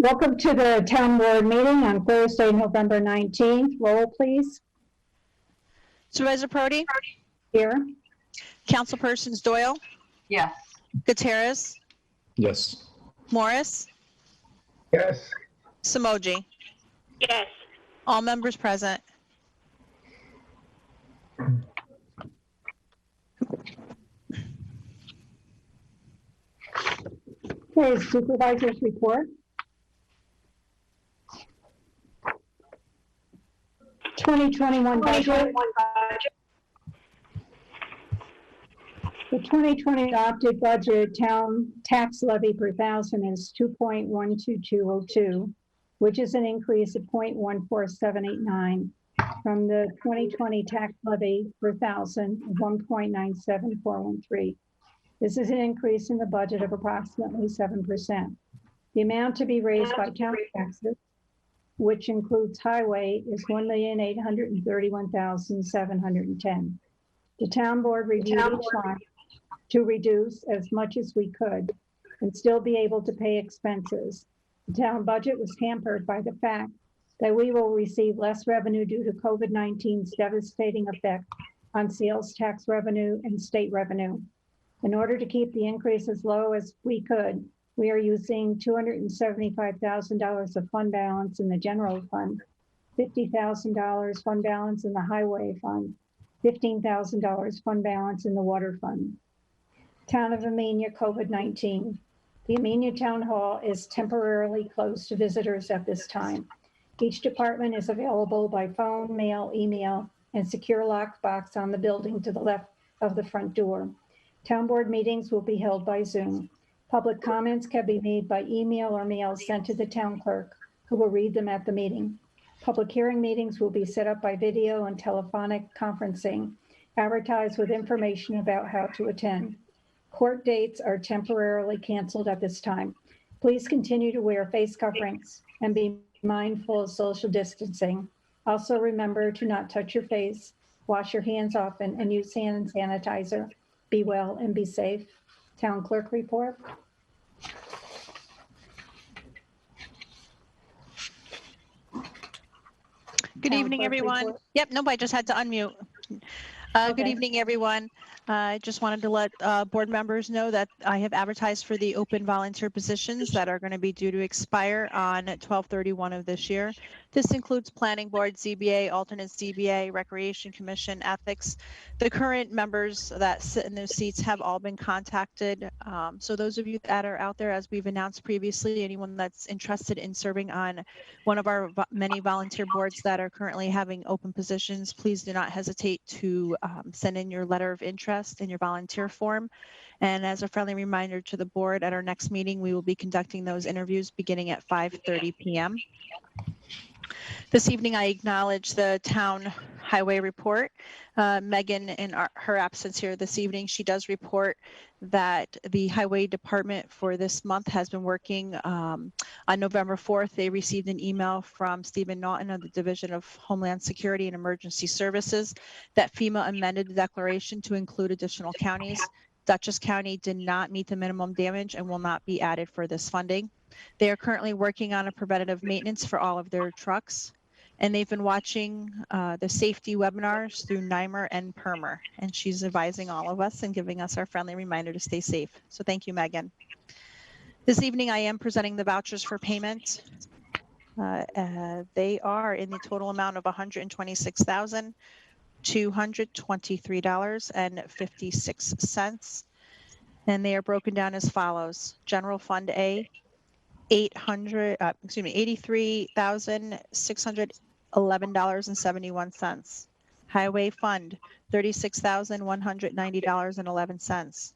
Welcome to the town board meeting on Thursday, November 19th. Roll, please. Supervisor Prodi? Here. Councilpersons Doyle? Yes. Gutierrez? Yes. Morris? Yes. Samoji? Yes. All members present. Okay, supervisor's report. 2021 budget. The 2020 adopted budget town tax levy per thousand is 2.12202, which is an increase of 0.14789 from the 2020 tax levy per thousand of 1.97413. This is an increase in the budget of approximately 7%. The amount to be raised by town taxes, which includes highway, is $1,831,710. The town board reviewed each line to reduce as much as we could and still be able to pay expenses. The town budget was hampered by the fact that we will receive less revenue due to COVID-19's devastating effect on sales tax revenue and state revenue. In order to keep the increase as low as we could, we are using $275,000 of fund balance in the general fund, $50,000 fund balance in the highway fund, $15,000 fund balance in the water fund. Town of Amenia COVID-19. The Amenia Town Hall is temporarily closed to visitors at this time. Each department is available by phone, mail, email, and secure locked box on the building to the left of the front door. Town board meetings will be held by Zoom. Public comments can be made by email or mail sent to the town clerk, who will read them at the meeting. Public hearing meetings will be set up by video and telephonic conferencing, advertised with information about how to attend. Court dates are temporarily canceled at this time. Please continue to wear face coverings and be mindful of social distancing. Also remember to not touch your face, wash your hands often, and use hand sanitizer. Be well and be safe. Town clerk report. Good evening, everyone. Yep, nope, I just had to unmute. Good evening, everyone. I just wanted to let board members know that I have advertised for the open volunteer positions that are going to be due to expire on 12/31 of this year. This includes planning board, ZBA, alternate ZBA, recreation commission, ethics. The current members that sit in those seats have all been contacted. So those of you that are out there, as we've announced previously, anyone that's interested in serving on one of our many volunteer boards that are currently having open positions, please do not hesitate to send in your letter of interest and your volunteer form. And as a friendly reminder to the board, at our next meeting, we will be conducting those interviews beginning at 5:30 p.m. This evening, I acknowledge the town highway report. Megan, in her absence here this evening, she does report that the highway department for this month has been working on November 4th. They received an email from Stephen Naughton of the Division of Homeland Security and Emergency Services that FEMA amended the declaration to include additional counties. Dutchess County did not meet the minimum damage and will not be added for this funding. They are currently working on a preventative maintenance for all of their trucks. And they've been watching the safety webinars through NYMER and PERMER. And she's advising all of us and giving us our friendly reminder to stay safe. So thank you, Megan. This evening, I am presenting the vouchers for payment. They are in the total amount of $126,223.56. And they are broken down as follows. General Fund A, $83,611.71. Highway Fund, $36,190.11.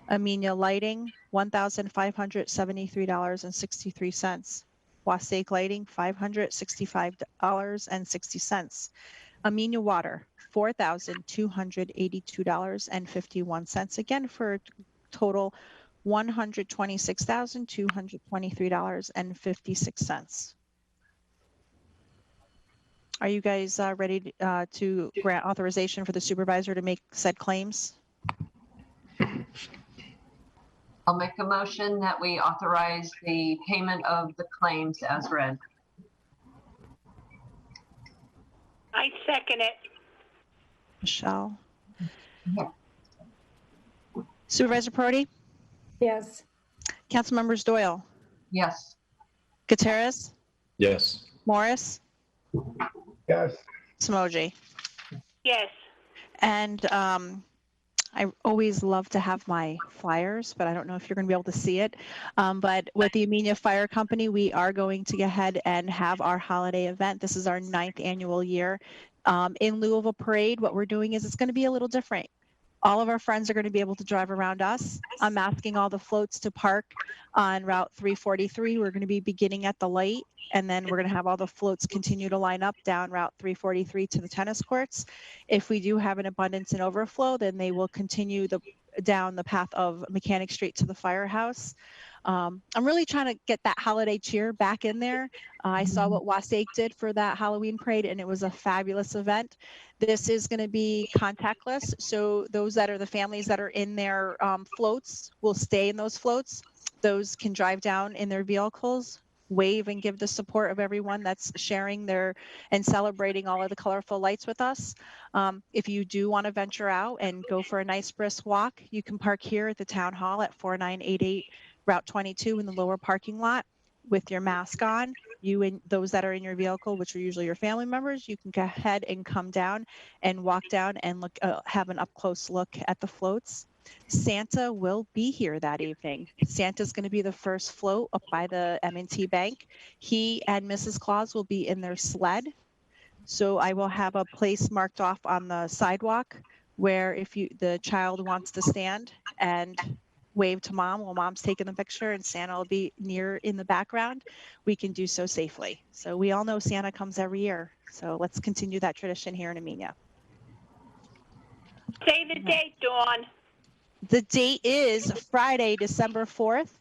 Amenia Lighting, $1,573.63. Wasake Lighting, $565.60. Amenia Water, $4,282.51. Again, for a total $126,223.56. Are you guys ready to grant authorization for the supervisor to make said claims? I'll make a motion that we authorize the payment of the claims as read. I second it. Michelle. Yeah. Supervisor Perotti, Yes. Council Members Doyle, Yes. Gutierrez, Yes. Morris, Yes. Smoji. Yes. And I always love to have my flyers, but I don't know if you're going to be able to see it. But with the Amenia Fire Company, we are going to go ahead and have our holiday event. This is our 9th annual year. In lieu of a parade, what we're doing is it's going to be a little different. All of our friends are going to be able to drive around us. I'm asking all the floats to park on Route 343. We're going to be beginning at the light, and then we're going to have all the floats continue to line up down Route 343 to the tennis courts. If we do have an abundance and overflow, then they will continue down the path of Mechanic Street to the firehouse. I'm really trying to get that holiday cheer back in there. I saw what Wasake did for that Halloween parade, and it was a fabulous event. This is going to be contactless, so those that are the families that are in their floats will stay in those floats. Those can drive down in their vehicles, wave and give the support of everyone that's sharing and celebrating all of the colorful lights with us. If you do want to venture out and go for a nice brisk walk, you can park here at the town hall at 4988 Route 22 in the lower parking lot with your mask on. You and those that are in your vehicle, which are usually your family members, you can go ahead and come down and walk down and look, have an up close look at the floats. Santa will be here that evening. Santa's going to be the first float up by the M&T Bank. He and Mrs. Claus will be in their sled. So I will have a place marked off on the sidewalk where if the child wants to stand and wave to mom while mom's taking the picture and Santa will be near in the background, we can do so safely. So we all know Santa comes every year. So let's continue that tradition here in Amenia. Say the date, Dawn. The date is Friday, December 4th.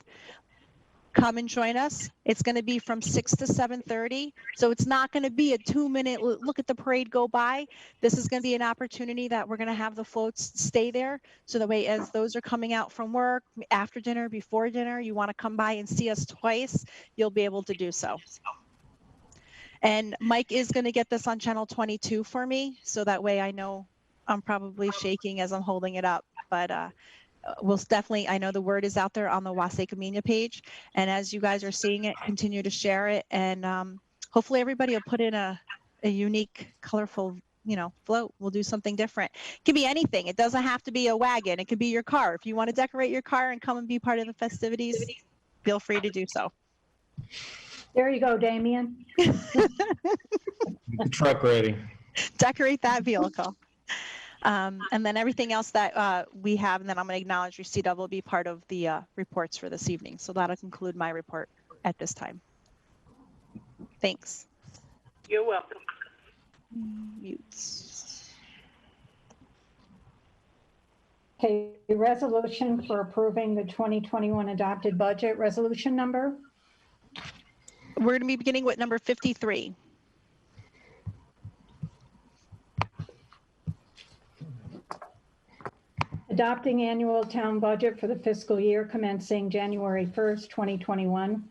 Come and join us. It's going to be from 6 to 7:30. So it's not going to be a 2-minute look at the parade go by. This is going to be an opportunity that we're going to have the floats stay there. So that way, as those are coming out from work, after dinner, before dinner, you want to come by and see us twice, you'll be able to do so. And Mike is going to get this on channel 22 for me. So that way I know I'm probably shaking as I'm holding it up. But we'll definitely, I know the word is out there on the Wasake Amenia page. And as you guys are seeing it, continue to share it. And hopefully everybody will put in a unique, colorful, float. We'll do something different. It can be anything. It doesn't have to be a wagon. It could be your car. If you want to decorate your car and come and be part of the festivities, feel free to do so. There you go, Damien. Truck ready. Decorate that vehicle. And then everything else that we have, and then I'm going to acknowledge receipt of will be part of the reports for this evening. So that'll conclude my report at this time. Thanks. You're welcome. Mutes. Okay, resolution for approving the 2021 adopted budget. Resolution number? We're going to be beginning with number 53. Adopting annual town budget for the fiscal year commencing January 1st, 2021.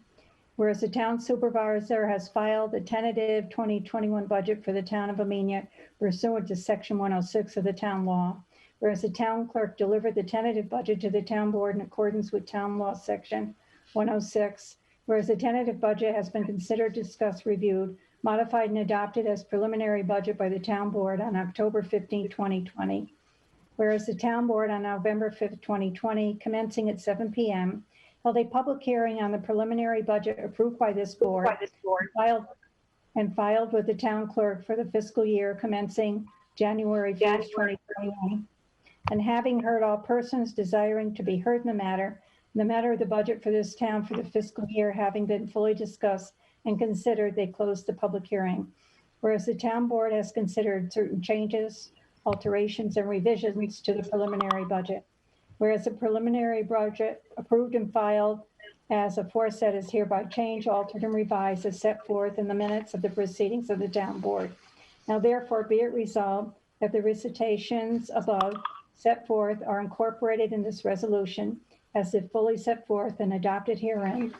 Whereas the town supervisor has filed the tentative 2021 budget for the town of Amenia pursuant to section 106 of the town law. Whereas the town clerk delivered the tentative budget to the town board in accordance with town law section 106. Whereas the tentative budget has been considered, discussed, reviewed, modified, and adopted as preliminary budget by the town board on October 15, 2020. Whereas the town board on November 5th, 2020, commencing at 7 p.m., held a public hearing on the preliminary budget approved by this board, filed with the town clerk for the fiscal year commencing January 1st, 2021. And having heard all persons desiring to be heard in the matter of the budget for this town for the fiscal year having been fully discussed and considered, they closed the public hearing. Whereas the town board has considered certain changes, alterations, and revisions to the preliminary budget. Whereas the preliminary budget approved and filed as aforesaid is hereby changed, altered, and revised as set forth in the minutes of the proceedings of the town board. Now therefore be it resolved that the recitations above set forth are incorporated in this resolution, as if fully set forth and adopted herein.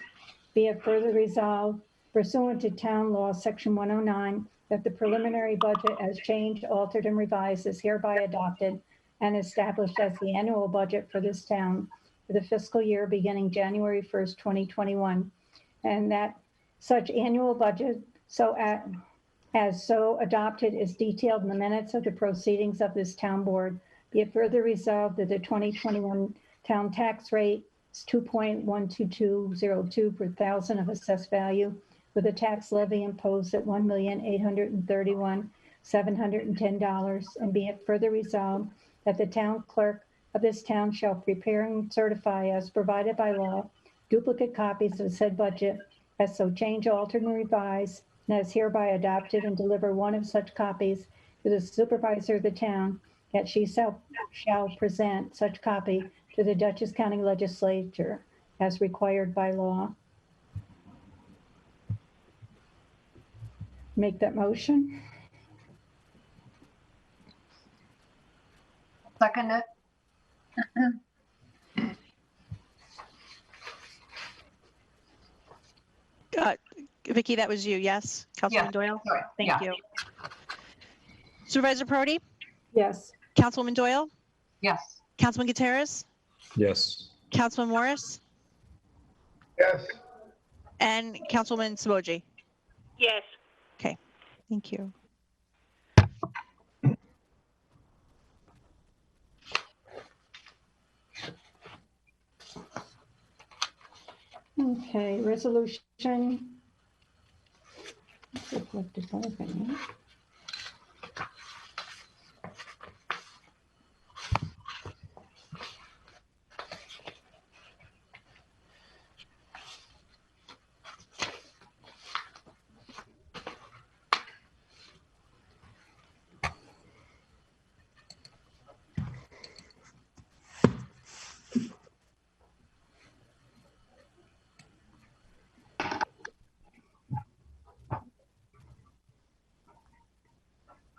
Be it further resolved pursuant to Town Law, Section 109, that the preliminary budget as changed, altered, and revised is hereby adopted and established as the annual budget for this town for the fiscal year beginning January 1st, 2021, and that such annual budget as so adopted is detailed in the minutes of the proceedings of this town board. Be it further resolved that the 2021 town tax rate is 2.12202 per thousand of assessed value, with a tax levy imposed at $1,831,710. And be it further resolved that the town clerk of this town shall prepare and certify as provided by law duplicate copies of said budget as so changed, altered, and revised, and as hereby adopted, and deliver one of such copies to the supervisor of the town, that she shall present such copy to the Dutchess County Legislature as required by law. Make that motion. Second it? Vicki, that was you, yes? Councilwoman Doyle? Sorry. Thank Yeah. you. Supervisor Prodi? Yes. Councilwoman Doyle? Yes. Councilman Gutierrez? Yes. Councilman Morris? Yes. And Councilwoman Saboji? Yes. Thank you. Okay, resolution.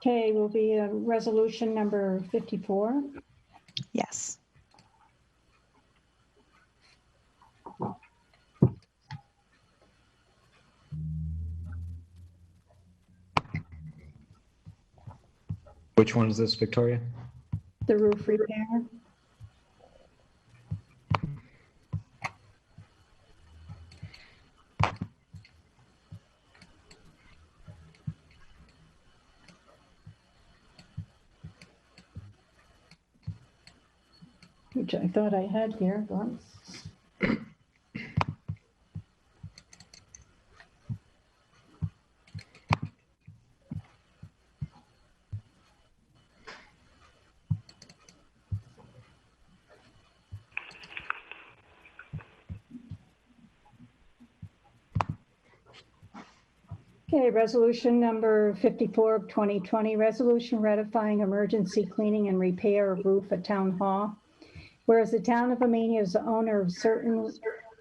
Okay, will be resolution number 54. Yes. Which one is this, Victoria? The roof repair. Which I thought I had here once. Okay, resolution number 54 of 2020, resolution ratifying emergency cleaning and repair of roof at Town Hall. Whereas the town of Amenia is the owner of certain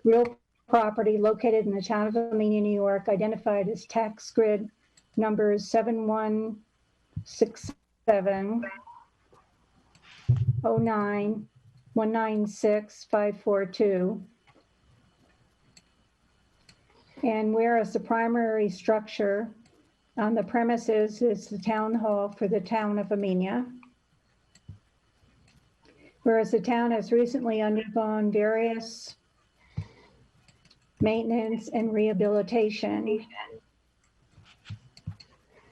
real property located in the town of Amenia, New York, identified as tax grid numbers 7167 09 196 542. And whereas the primary structure on the premises is the town hall for the town of Amenia. Whereas the town has recently undergone various maintenance and rehabilitation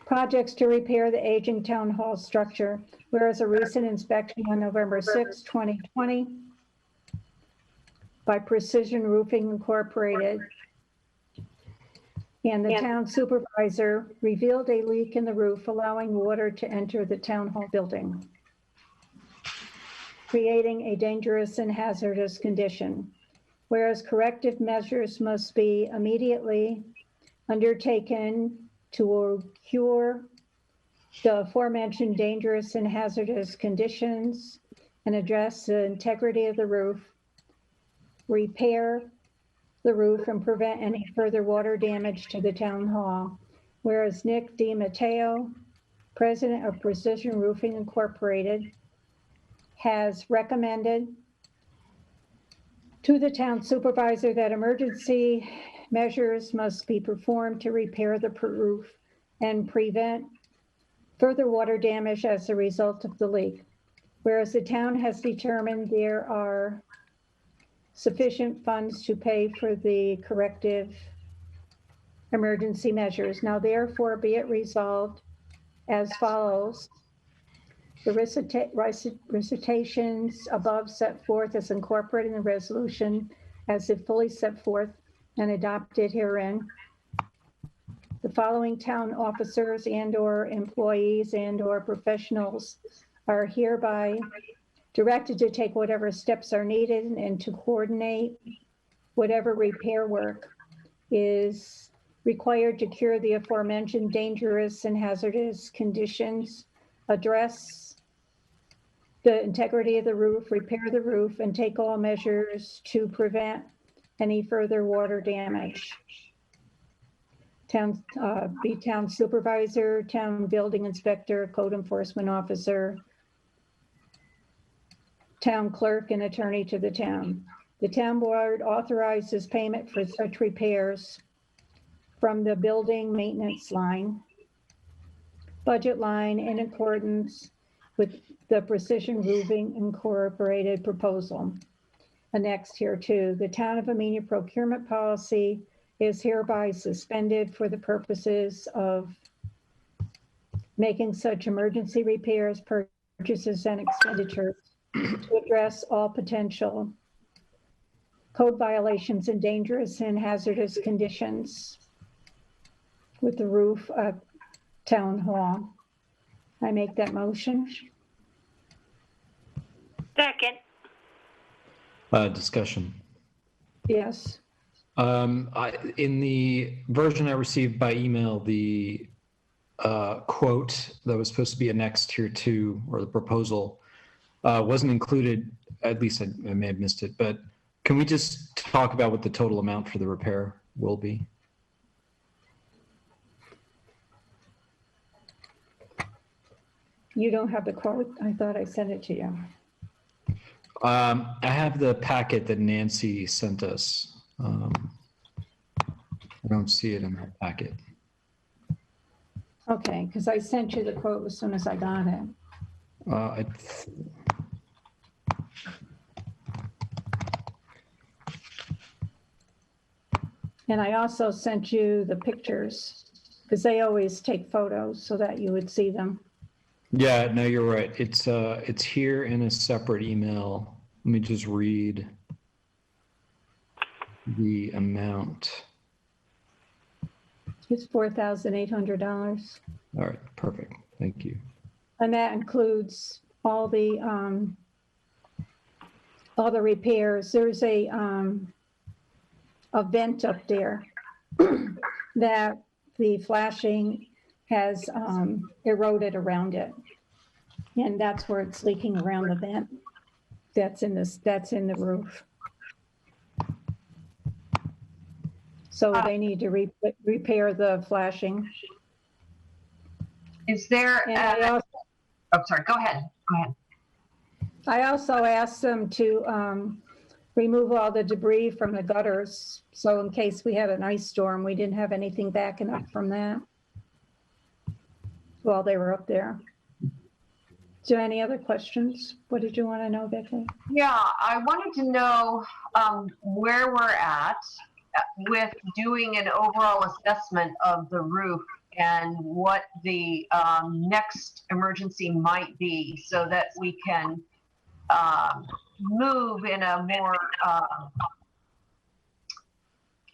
projects to repair the aging town hall structure. Whereas a recent inspection on November 6, 2020 by Precision Roofing Incorporated and the town supervisor revealed a leak in the roof, allowing water to enter the town hall building, creating a dangerous and hazardous condition. Whereas corrective measures must be immediately undertaken to cure the aforementioned dangerous and hazardous conditions and address the integrity of the roof, repair the roof, and prevent any further water damage to the town hall. Whereas Nick DiMatteo, president of Precision Roofing Incorporated, has recommended To the town supervisor that emergency measures must be performed to repair the roof and prevent further water damage as a result of the leak. Whereas the town has determined there are sufficient funds to pay for the corrective emergency measures. Now therefore be it resolved as follows. The recitations above set forth as incorporated in the resolution as if fully set forth and adopted herein. The following town officers and/or employees and/or professionals are hereby directed to take whatever steps are needed and to coordinate whatever repair work is required to cure the aforementioned dangerous and hazardous conditions, address the integrity of the roof, repair the roof, and take all measures to prevent any further water damage. Town supervisor, town building inspector, code enforcement officer, town clerk, and attorney to the town. The town board authorizes payment for such repairs from the building maintenance line, budget line in accordance with the Precision Roofing Incorporated proposal. Annexed here too, the town of Amenia procurement policy is hereby suspended for the purposes of making such emergency repairs, purchases, and expenditures to address all potential code violations and dangerous and hazardous conditions with the roof of Town Hall. I make that motion. Second. Discussion. Yes. In the version I received by email, the quote that was supposed to be annexed here too, or the proposal, wasn't included. At least I may have missed it, but can we just talk about what the total amount for the repair will be? You don't have the quote? I thought I sent it to you. I have the packet that Nancy sent us. I don't see it in that packet. Okay, because I sent you the quote as soon as I got it. And I also sent you the pictures because they always take photos so that you would see them. Yeah, no, you're right. It's here in a separate email. Let me just read the amount. It's $4,800. All right, perfect. Thank you. And that includes all the repairs. There's a vent up there that the flashing has eroded around it. And that's where it's leaking around the vent. That's in the roof. So they need to repair the flashing. Is there, And I sorry, go ahead. I also asked them to remove all the debris from the gutters. So in case we had an ice storm, we didn't have anything backing up from that while they were up there. Is there any other questions? What did you want to know, Vicki? Yeah, I wanted to know where we're at with doing an overall assessment of the roof and what the next emergency might be so that we can move in a more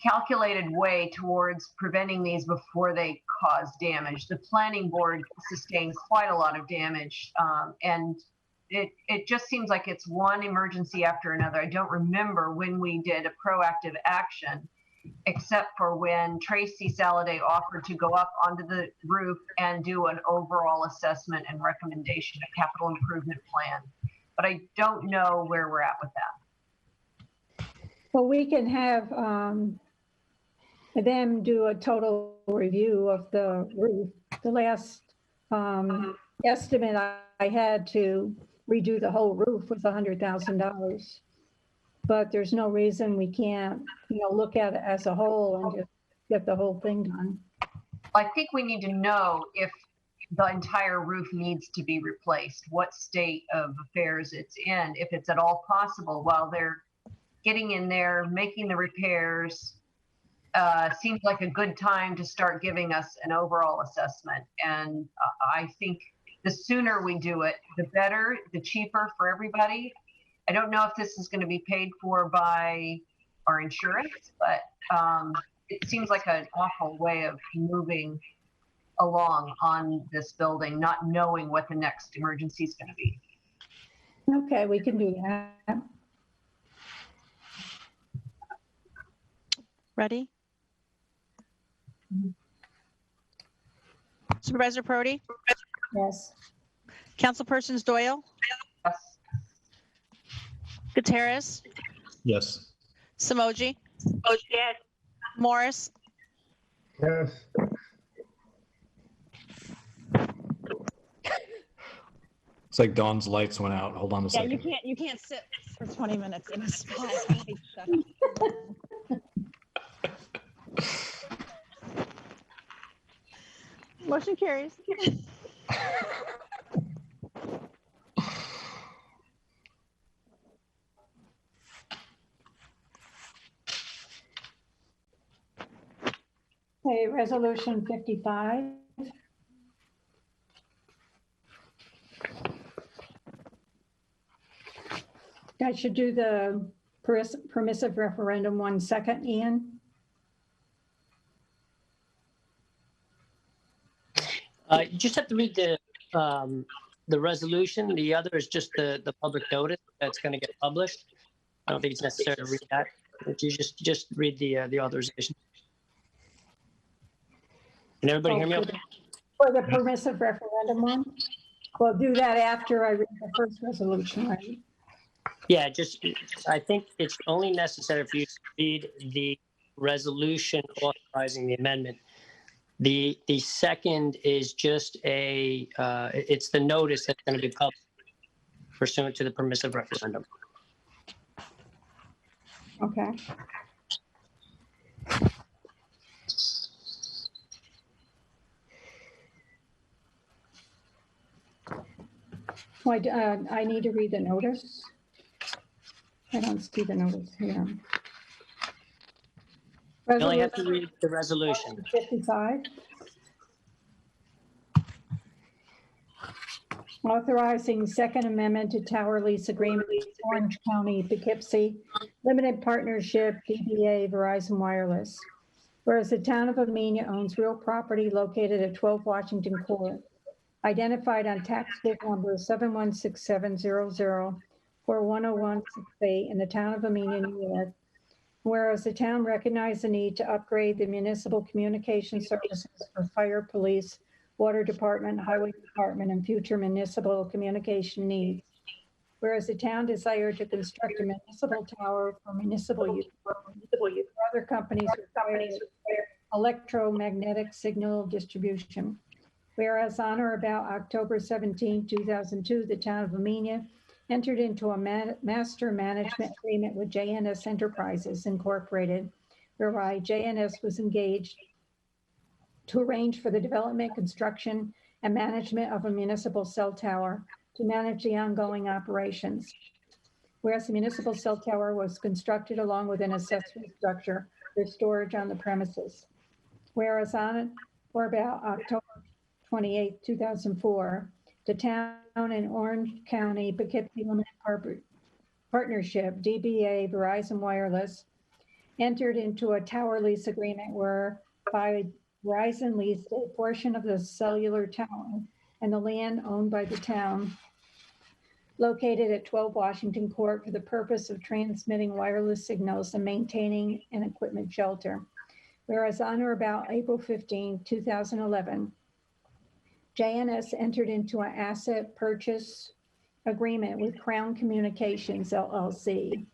calculated way towards preventing these before they cause damage. The planning board sustained quite a lot of damage, and it just seems like it's one emergency after another. I don't remember when we did a proactive action, except for when Tracy Saladay offered to go up onto the roof and do an overall assessment and recommendation, a capital improvement plan. But I don't know where we're at with that. Well, we can have them do a total review of the roof. The last estimate I had to redo the whole roof was $100,000. but there's no reason we can't, look at it as a whole and just get the whole thing done. I think we need to know if the entire roof needs to be replaced, what state of affairs it's in, if it's at all possible while they're getting in there, making the repairs. Seems like a good time to start giving us an overall assessment. And I think the sooner we do it, the better, the cheaper for everybody. I don't know if this is going to be paid for by our insurance, but it seems like an awful way of moving along on this building, not knowing what the next emergency is going to be. Okay, we can do that. Ready? Supervisor Prodi? Yes. Councilpersons Doyle? Yes. Gutierrez? Yes. Samoji? Yes. Morris? Yes. It's like Dawn's lights went out. Hold on a Yeah, second. you can't sit for 20 minutes in a spot. Motion carries. Okay, resolution 55. I should do the permissive referendum 1 second, Ian. You just have to read the resolution. The other is just the public notice that's going to get published. I don't think it's necessary to read that. But you just read the authorization. Can everybody hear me? Okay? For the permissive referendum one? We'll do that after I read the first resolution, right? Yeah, I think it's only necessary for you to read the resolution authorizing the amendment. The second is just it's the notice that's going to be published pursuant to the permissive referendum. Okay. Why, I need to read the notice? I don't see the notice here. You only have to read the resolution. 55. Authorizing Second Amendment to Tower Lease Agreement with Orange County, Poughkeepsie, Limited Partnership, DBA Verizon Wireless. Whereas the town of Amenia owns real property located at 12 Washington Court, identified on tax book number 71670041016 in the town of Amenia, New York. Whereas the town recognized the need to upgrade the municipal communication services for fire, police, water department, highway department, and future municipal communication needs. Whereas the town desired to construct a municipal tower for municipal use, other companies require electromagnetic signal distribution. Whereas on or about October 17, 2002, the town of Amenia entered into a master management agreement with JNS Enterprises Incorporated, whereby JNS was engaged to arrange for the development, construction, and management of a municipal cell tower to manage the ongoing operations. Whereas the municipal cell tower was constructed along with an accessory structure for storage on the premises. Whereas on or about October 28, 2004, the town in Orange County, Poughkeepsie Limited Partnership, DBA Verizon Wireless, entered into a tower lease agreement whereby Verizon leased a portion of the cellular tower and the land owned by the town located at 12 Washington Court for the purpose of transmitting wireless signals and maintaining an equipment shelter. Whereas on or about April 15, 2011, JNS entered into an asset purchase agreement with Crown Communications LLC,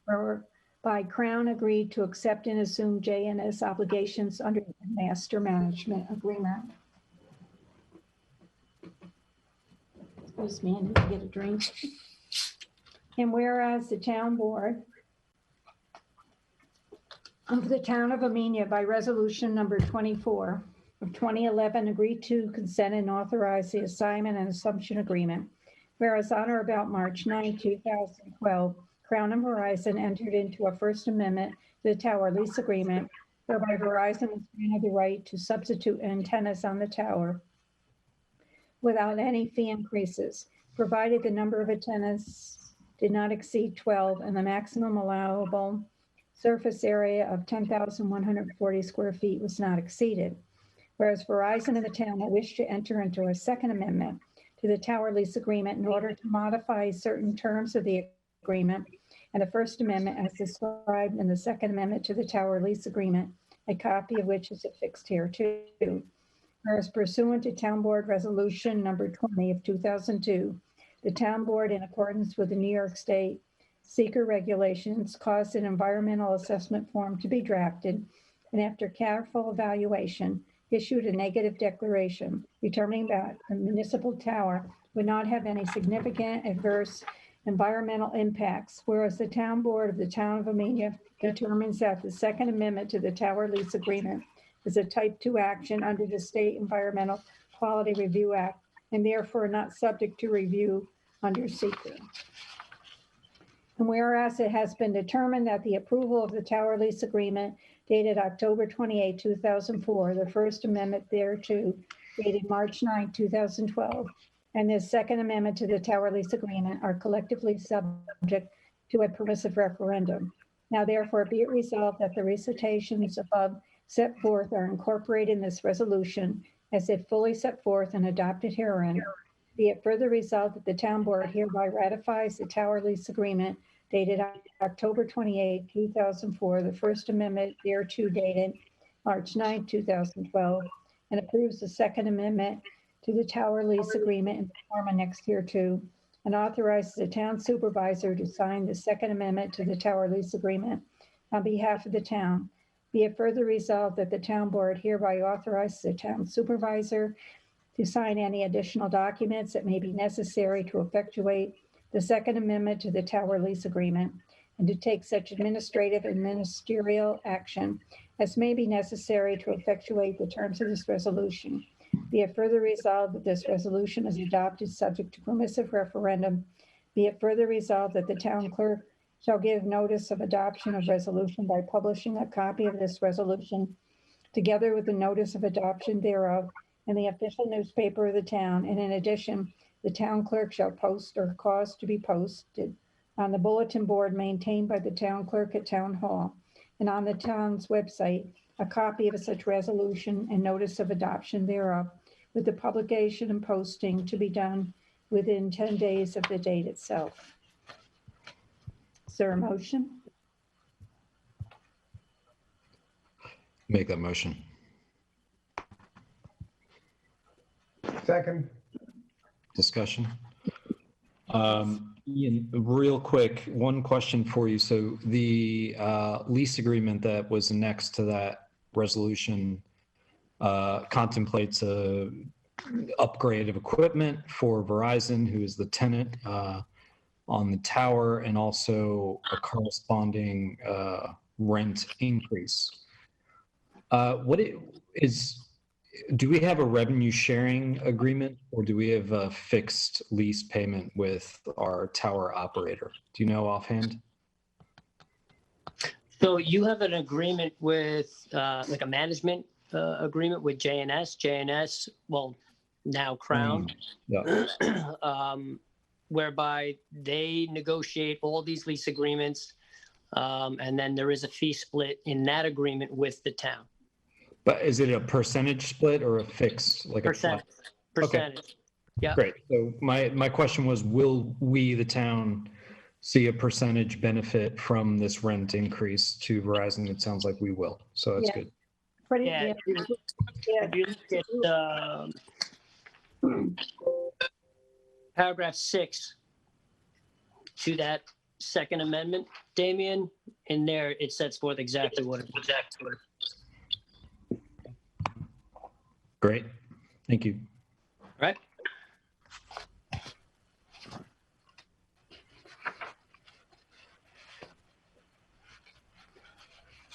whereby Crown agreed to accept and assume JNS obligations under the master management agreement. Excuse me, I need to get a drink. And whereas the town board of the Town of Amenia by Resolution Number 24 of 2011 agree to consent and authorize the assignment and assumption agreement. Whereas on or about March 9, 2012, Crown and Verizon entered into a First Amendment to the tower lease agreement, whereby Verizon was granted the right to substitute antennas on the tower without any fee increases, provided the number of antennas did not exceed 12 and the maximum allowable surface area of 10,140 square feet was not exceeded. Whereas Verizon and the town wish to enter into a Second Amendment to the tower lease agreement in order to modify certain terms of the agreement, and the First Amendment as described in the Second Amendment to the tower lease agreement, a copy of which is affixed here too. Whereas pursuant to Town Board Resolution Number 20 of 2002, the Town Board, in accordance with the New York State seeker regulations, caused an environmental assessment form to be drafted, and after careful evaluation, issued a negative declaration determining that the municipal tower would not have any significant adverse environmental impacts, whereas the Town Board of the Town of Amenia determines that the Second Amendment to the tower lease agreement is a Type 2 action under the State Environmental Quality Review Act, and therefore not subject to review under seeker. And whereas it has been determined that the approval of the tower lease agreement dated October 28, 2004, the First Amendment thereto dated March 9, 2012, and the Second Amendment to the tower lease agreement are collectively subject to a permissive referendum. Now therefore be it resolved that the recitations above set forth are incorporated in this resolution as if fully set forth and adopted herein. Be it further resolved that the Town Board hereby ratifies the tower lease agreement dated October 28, 2004, the First Amendment thereto dated March 9, 2012, and approves the Second Amendment to the tower lease agreement in the form annexed hereto, and authorizes the town supervisor to sign the Second Amendment to the tower lease agreement on behalf of the town. Be it further resolved that the Town Board hereby authorizes the town supervisor to sign any additional documents that may be necessary to effectuate the Second Amendment to the tower lease agreement, and to take such administrative and ministerial action as may be necessary to effectuate the terms of this resolution. Be it further resolved that this resolution is adopted subject to permissive referendum. Be it further resolved that the town clerk shall give notice of adoption of resolution by publishing a copy of this resolution together with the notice of adoption thereof in the official newspaper of the town. And in addition, the town clerk shall post or cause to be posted on the bulletin board maintained by the town clerk at Town Hall and on the town's website a copy of such resolution and notice of adoption thereof, with the publication and posting to be done within 10 days of the date itself. Is there a motion? Make that motion. Second. Discussion. Ian, real quick, one question for you. So the lease agreement that was annexed to that resolution contemplates a upgrade of equipment for Verizon, who is the tenant on the tower, and also a corresponding rent increase. Do we have a revenue sharing agreement, or do we have a fixed lease payment with our tower operator? Do you know offhand? So you have an agreement with, like a management agreement with JNS. JNS, well, now Crown, Yeah. whereby they negotiate all these lease agreements, and then there is a fee split in that agreement with the town. But is it a percentage split or a fixed, like Percentage. a flat? Percentage. Yeah. Great. So my question was, will we, the town, see a percentage benefit from this rent increase to Verizon? It sounds like we will. So that's Yeah. good. Pretty, Yeah. yeah. If you look at paragraph 6 to that Second Amendment, Damien, in there it sets forth exactly what it is. Great. Thank you. Right?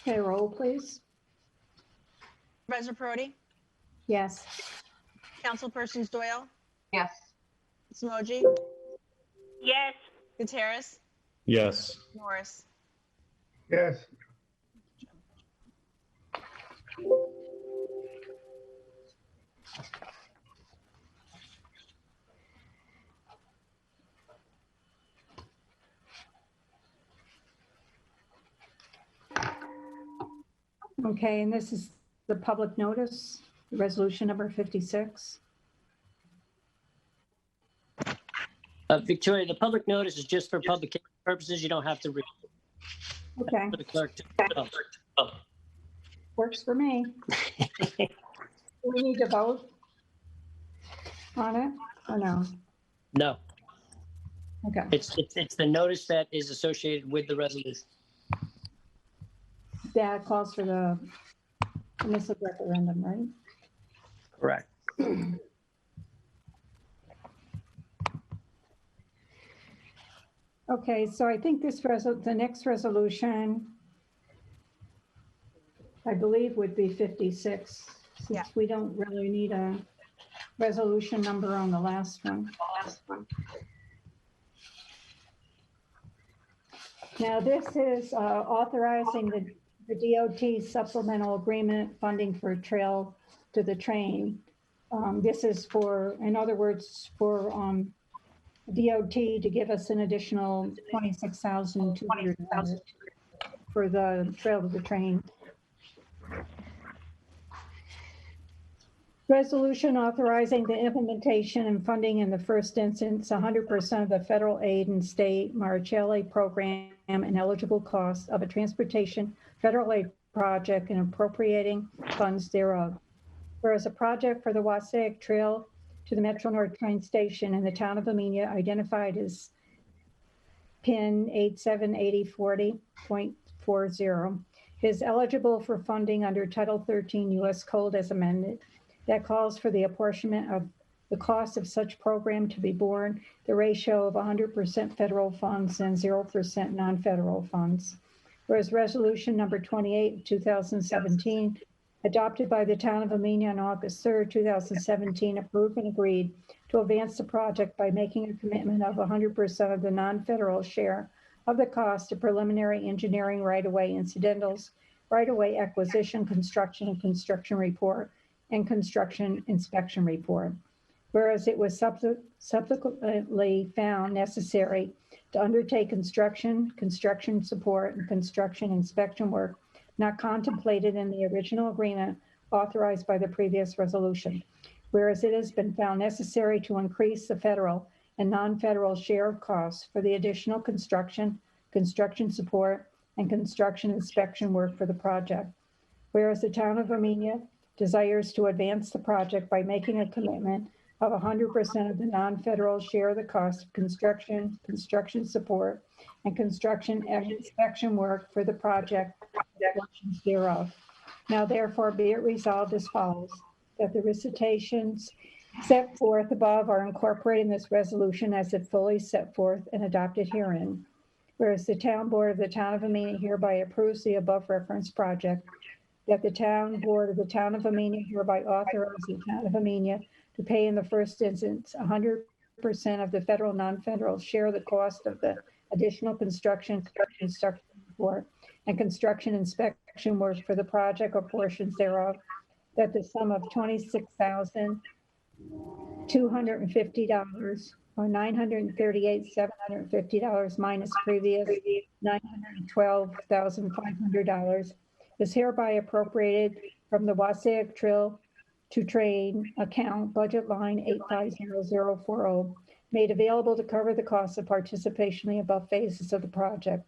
Okay, roll, please. Supervisor Perotti, Yes. Councilpersons Doyle, Yes. Smoji, Yes. Gutierrez, Yes. Norris. Yes. Okay, and this is the public notice, resolution number 56. Victoria, the public notice is just for publication purposes. You don't have to read Okay, for the clerk. works for me. Do we need to vote on it or no? No, Okay, it's the notice that is associated with the resolution. that calls for the permissive referendum, right? Correct. Okay, so I think the next resolution, I believe, would be 56, Yeah. since we don't really need a resolution number on the last one. Now, this is authorizing the DOT supplemental agreement funding for Trail to the Train. This is for, in other words, for DOT to give us an additional $26,200 for the Trail to the Train. Resolution authorizing the implementation and funding in the first instance, 100% of the federal aid and state Marcelli program and eligible costs of a transportation federal aid project and appropriating funds thereof. Whereas a project for the Wassaic Trail to the Metro North train station in the town of Amenia identified as PIN 878040.40 is eligible for funding under Title 13 U.S. Code as amended. That calls for the apportionment of the cost of such program to be borne, the ratio of 100% federal funds and 0% non-federal funds. Whereas resolution number 28, 2017, adopted by the town of Amenia on August 3rd, 2017, approved and agreed to advance the project by making a commitment of 100% of the non-federal share of the cost of preliminary engineering right-of-way incidentals, right-of-way acquisition, construction and construction report, and construction inspection report. Whereas it was subsequently found necessary to undertake construction support, and construction inspection work not contemplated in the original agreement authorized by the previous resolution. Whereas it has been found necessary to increase the federal and non-federal share of costs for the additional construction support, and construction inspection work for the project. Whereas the town of Amenia desires to advance the project by making a commitment of 100% of the non-federal share of the cost of construction support, and construction inspection work for the project portions thereof. Now therefore be it resolved as follows, that the recitations set forth above are incorporated in this resolution as it fully set forth and adopted herein. Whereas the town board of the town of Amenia hereby approves the above referenced project, that the town board of the town of Amenia hereby authorizes the town of Amenia to pay in the first instance 100% of the federal, non-federal share of the cost of the additional construction report and construction inspection work for the project or portions thereof, that the sum of $26,250 or $938,750 minus previous $912,500 is hereby appropriated from the Wassaic Trail to Train account budget line 850040, made available to cover the cost of participation in the above phases of the project.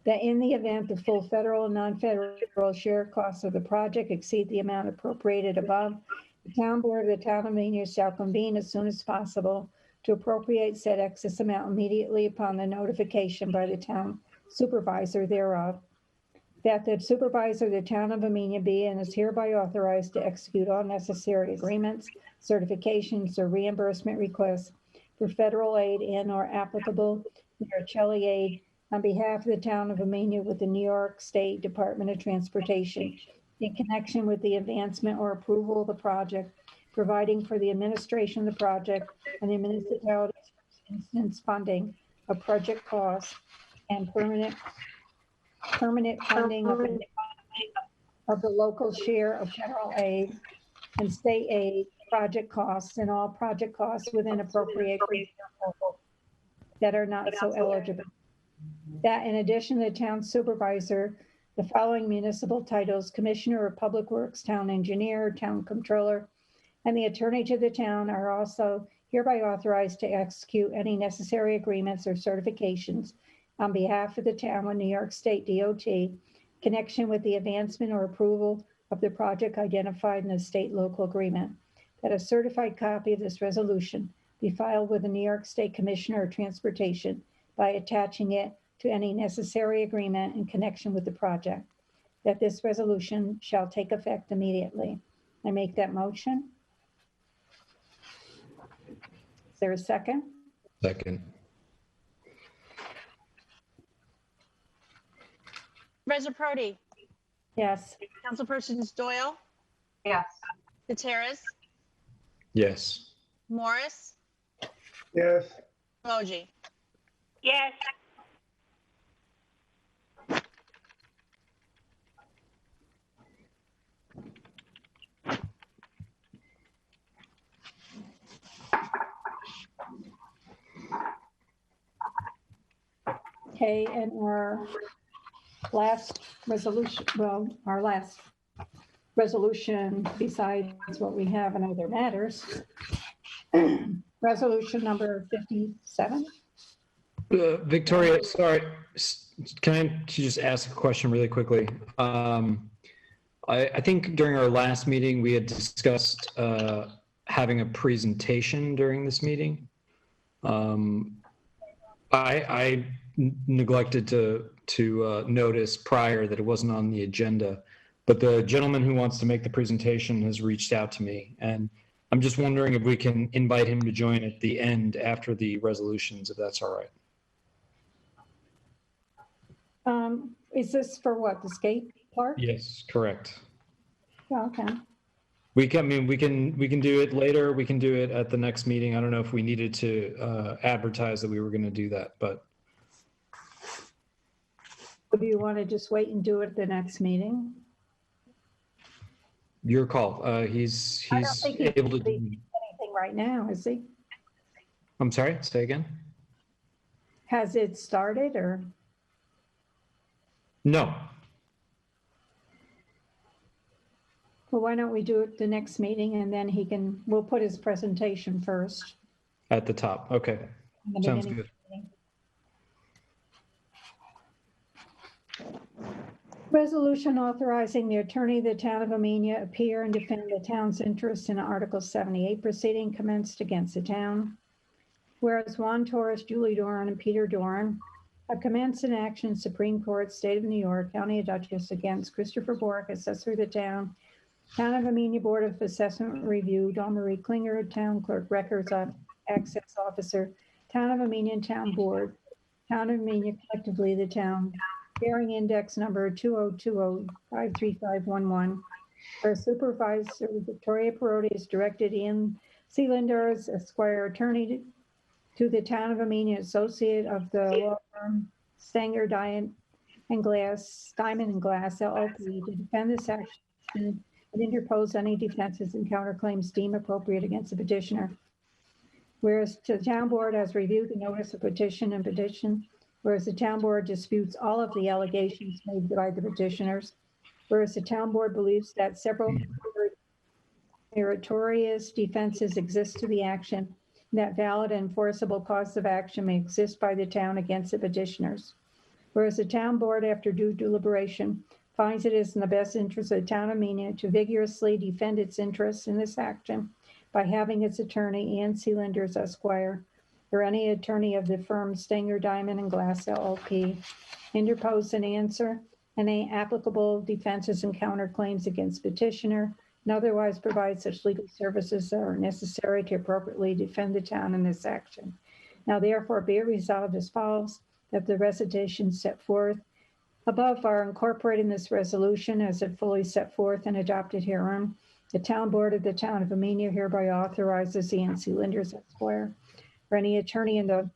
That in the event the full federal and non-federal share costs of the project exceed the amount appropriated above, the town board of the town of Amenia shall convene as soon as possible to appropriate said excess amount immediately upon the notification by the town supervisor thereof. That the supervisor of the town of Amenia be and is hereby authorized to execute all necessary agreements, certifications, or reimbursement requests for federal aid and or applicable Marcelli aid on behalf of the town of Amenia with the New York State Department of Transportation in connection with the advancement or approval of the project, providing for the administration of the project and the municipality's first instance funding of project costs and permanent funding of the local share of federal aid and state aid project costs and all project costs within appropriations that are not so eligible. That in addition, the town supervisor, the following municipal titles, Commissioner of Public Works, Town Engineer, Town Controller, and the Attorney to the town are also hereby authorized to execute any necessary agreements or certifications on behalf of the town with New York State DOT, connection with the advancement or approval of the project identified in the state local agreement, that a certified copy of this resolution be filed with the New York State Commissioner of Transportation by attaching it to any necessary agreement in connection with the project, that this resolution shall take effect immediately. I make that motion. Is there a second? Second. Reza Prodi, Yes. Councilpersons Doyle, Yes. Gutierrez, Yes. Morris, yes, Emoji. yes, Okay, and our last resolution, well, our last resolution besides what we have in other matters. Resolution number 57. Victoria, sorry, can I just ask a question really quickly? I think during our last meeting, we had discussed having a presentation during this meeting. I neglected to notice prior that it wasn't on the agenda, but the gentleman who wants to make the presentation has reached out to me, and I'm just wondering if we can invite him to join at the end after the resolutions, if that's all right. Is this for what, the skate park? Yes, correct. Oh, okay. We can do it later. We can do it at the next meeting. I don't know if we needed to advertise that we were going to do that, but Do you want to just wait and do it at the next meeting? your call. He's I don't think he's able to do. anything right now, is he? I'm sorry, say again? Has it started or? No. Well, why don't we do it the next meeting and then we'll put his presentation first. At the top. Okay. in the Sounds beginning good. of the meeting. Resolution authorizing the attorney of the town of Amenia appear and defend the town's interest in Article 78 proceeding commenced against the town. Whereas Juan Torres, Julie Doran, and Peter Doran have commenced an action in Supreme Court, State of New York, County of Dutchess against Christopher Bork, assessor of the town of Amenia Board of Assessment Review, Dawn Marie Klinger, Town Clerk Records Access Officer, Town of Amenia Town Board, Town of Amenia collectively the town, bearing index number 2020-53511, where Supervisor Victoria Perotti is directed Ian Sealanders, Esquire Attorney to the Town of Amenia, associate of the law firm Stanger Diamond and Glass LLP, to defend this action and interpose any defenses and counterclaims deemed appropriate against the petitioner. Whereas the town board has reviewed the notice of petition and petition, whereas the town board disputes all of the allegations made by the petitioners, whereas the town board believes that several meritorious defenses exist to the action, and that valid and enforceable cause of action may exist by the town against the petitioners. Whereas the town board, after due deliberation, finds it is in the best interest of the town of Amenia to vigorously defend its interests in this action by having its attorney, Ian Sealanders, Esquire, or any attorney of the firm Stanger Diamond and Glass LLP, interpose an answer and any applicable defenses and counterclaims against petitioner, and otherwise provide such legal services that are necessary to appropriately defend the town in this action. Now therefore be it resolved as follows, that the recitations set forth above are incorporated in this resolution as if fully set forth and adopted herein. The town board of the town of Amenia hereby authorizes E&C Linders Esquire or any attorney in the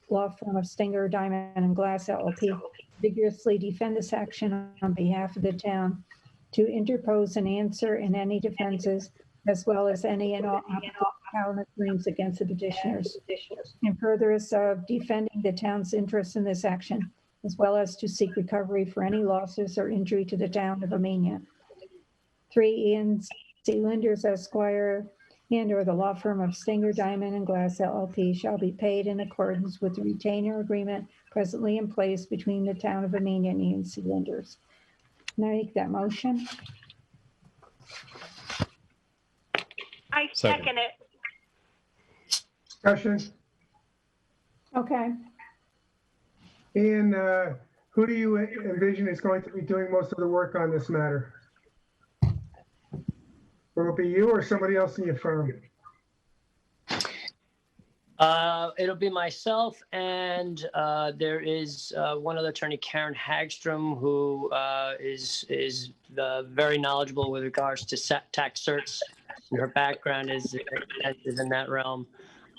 law firm of Stinger, Diamond, and Glass LLP vigorously defend this action on behalf of the town, to interpose an answer in any defenses, as well as any and all counterclaims against the petitioners. In furtherance of defending the town's interest in this action, as well as to seek recovery for any losses or injury to the town of Amenia. 3, E&C Linders Esquire and/or the law firm of Stinger, Diamond, and Glass LLP shall be paid in accordance with the retainer agreement presently in place between the town of Amenia and E&C Linders. Can I make that motion? I Second. second it. Discussion. Okay. Ian, who do you envision is going to be doing most of the work on this matter? Will it be you or somebody else in your firm? It'll be myself, and there is one other attorney, Karen Hagstrom, who is very knowledgeable with regards to tax certs. Her background is in that realm.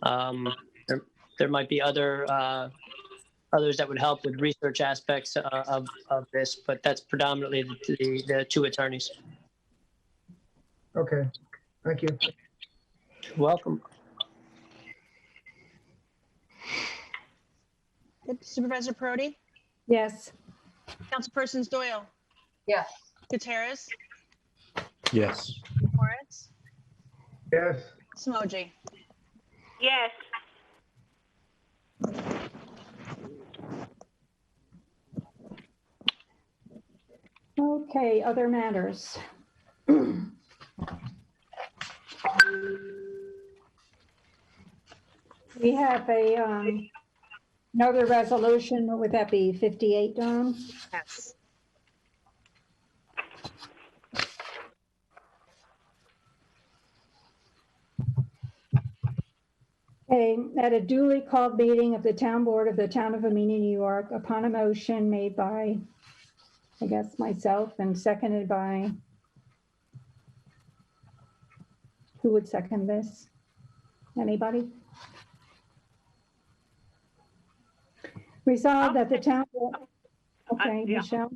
There might be others that would help with research aspects of this, but that's predominantly the two attorneys. Okay, thank you. Welcome. Supervisor Perotti, Yes. Councilpersons Doyle, Yes. Gutierrez, Yes. Moritz, Yes, Smoji. Yes. Okay, other matters. We have another resolution. What would that be, 58, Dawn? Yes. Okay, at a duly called meeting of the town board of the town of Amenia, New York, upon a motion made by, I guess, myself and seconded by, who would second this? Anybody? Resolved that the town, okay, Yeah. Michelle.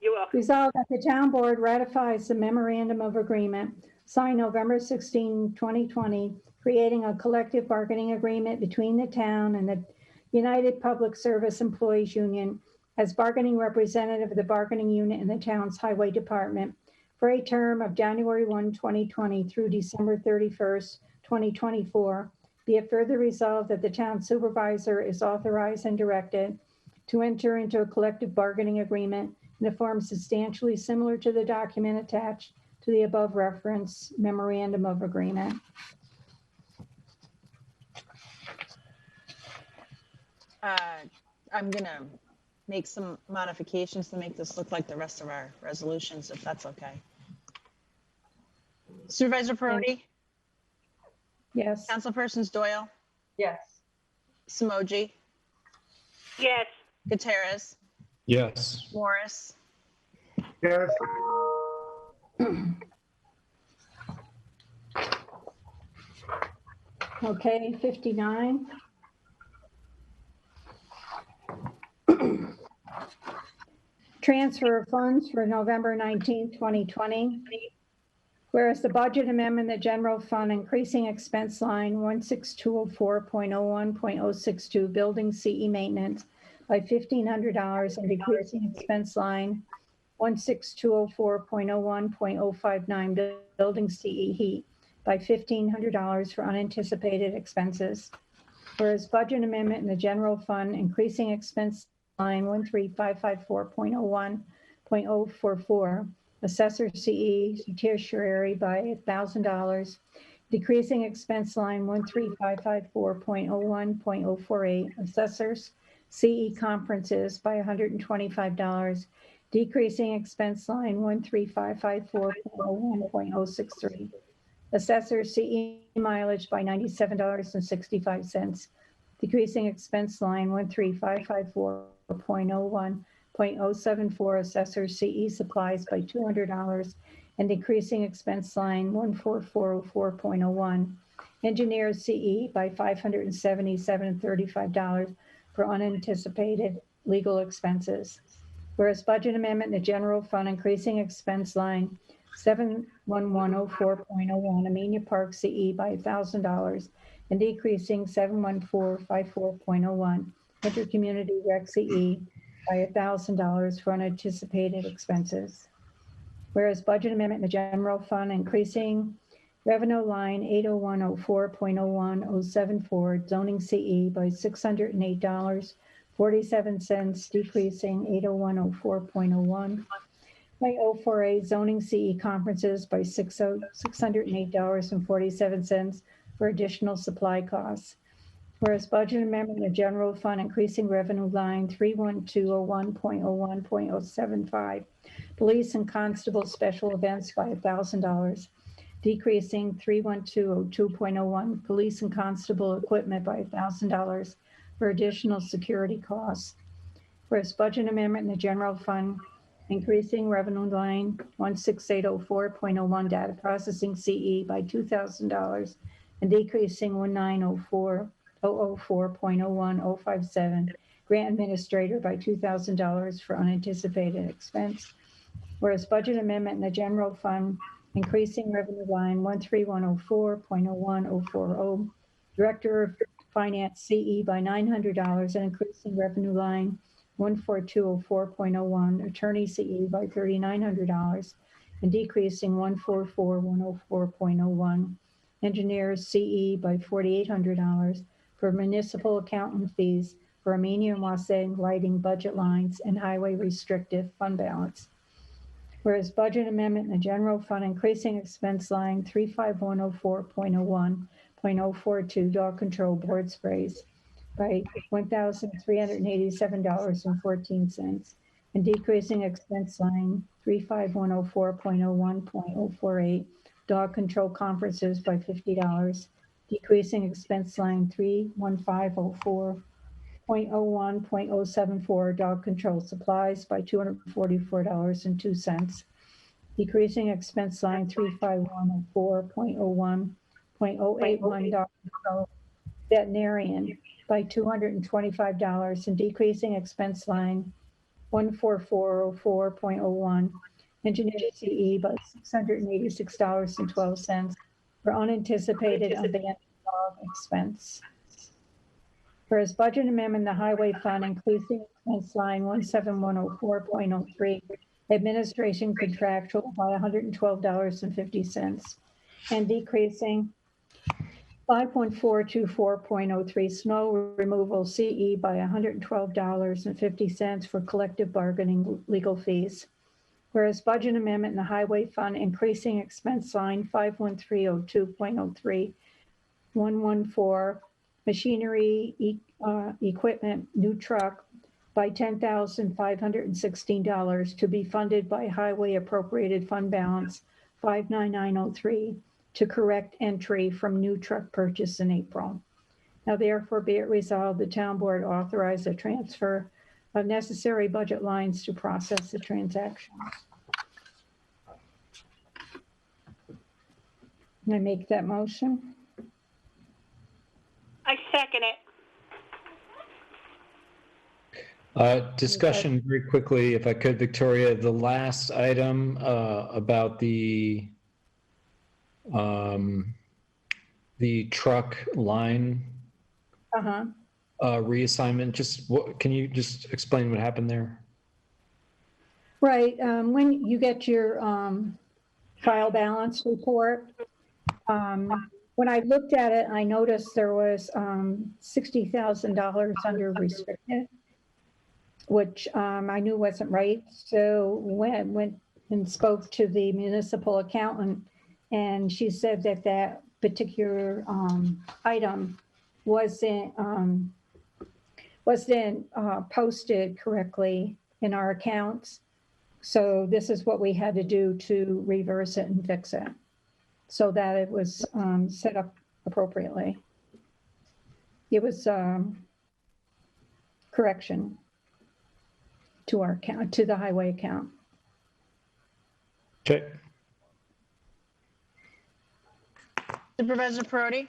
You're welcome. Resolved that the town board ratifies the memorandum of agreement signed November 16, 2020, creating a collective bargaining agreement between the town and the United Public Service Employees Union as bargaining representative of the bargaining unit in the town's highway department for a term of January 1, 2020 through December 31st, 2024. Be it further resolved that the town supervisor is authorized and directed to enter into a collective bargaining agreement in a form substantially similar to the document attached to the above referenced memorandum of agreement. I'm gonna make some modifications to make this look like the rest of our resolutions, if that's okay. Supervisor Perotti, Yes. Councilpersons Doyle, Yes. Smoji, Yes. Gutierrez, Yes. Morris, yes, Okay, 59. Transfer of funds for November 19, 2020. Whereas the budget amendment, the general fund increasing expense line 16204.01.062 building CE maintenance by $1,500 and decreasing expense line 16204.01.059 building CE heat by $1,500 for unanticipated expenses. Whereas budget amendment in the general fund increasing expense line 13554.01.044 assessor CE tertiary by $1,000, decreasing expense line 13554.01.048 assessors CE conferences by $125, decreasing expense line 13554.01.063 assessor CE mileage by $97.65, decreasing expense line 13554.01.074 assessor CE supplies by $200 and decreasing expense line 14404.01 engineers CE by $577.35 for unanticipated legal expenses. Whereas budget amendment in the general fund increasing expense line 71104.01 Amenia Park CE by $1,000 and decreasing 71454.01 intercommunity rec CE by $1,000 for unanticipated expenses. Whereas budget amendment in the general fund increasing revenue line 80104.01074 zoning CE by $608.47, decreasing 80104.01 by 048 zoning CE conferences by $608.47 for additional supply costs. Whereas budget amendment in the general fund increasing revenue line 31201.01.075 police and constable special events by $1,000, decreasing 31202.01 police and constable equipment by $1,000 for additional security costs. Whereas budget amendment in the general fund increasing revenue line 16804.01 data processing CE by $2,000 and decreasing 19004.01057 grant administrator by $2,000 for unanticipated expense. Whereas budget amendment in the general fund increasing revenue line 13104.01040 director of finance CE by $900 and increasing revenue line 14204.01 attorney CE by $3,900 and decreasing 144,104.01 engineers CE by $4,800 for municipal accountant fees for Amenia NY lighting budget lines and highway restrictive fund balance. Whereas budget amendment in the general fund increasing expense line 35104.01.042 dog control board sprays by $1,387.14 and decreasing expense line 35104.01.048 dog control conferences by $50, decreasing expense line 31504.01.074 dog control supplies by $244.02, decreasing expense line 35104.01.081 dog control veterinarian by $225 and decreasing expense line 14404.01 engineer CE by $686.12 for unanticipated abandoned dog expense. Whereas budget amendment, the highway fund increasing expense line 17104.03 administration contractual by $112.50 and decreasing 5.424.03 snow removal CE by $112.50 for collective bargaining legal fees. Whereas budget amendment in the highway fund increasing expense line 51302.03 114 machinery equipment new truck by $10,516 to be funded by highway appropriated fund balance 59903 to correct entry from new truck purchase in April. Now therefore be it resolved, the town board authorize the transfer of necessary budget lines to process the transactions. Can I make that motion? I second it. Discussion very quickly, if I could, Victoria, the last item about the truck line reassignment, just what, can you just explain what happened there? Right, when you get your file balance report, when I looked at it, I noticed there was $60,000 under restricted, which I knew wasn't right. So went and spoke to the municipal accountant, and she said that that particular item wasn't posted correctly in our accounts. So this is what we had to do to reverse it and fix it, so that it was set up appropriately. it was correction to our account, to the highway account. Okay. Supervisor Perotti,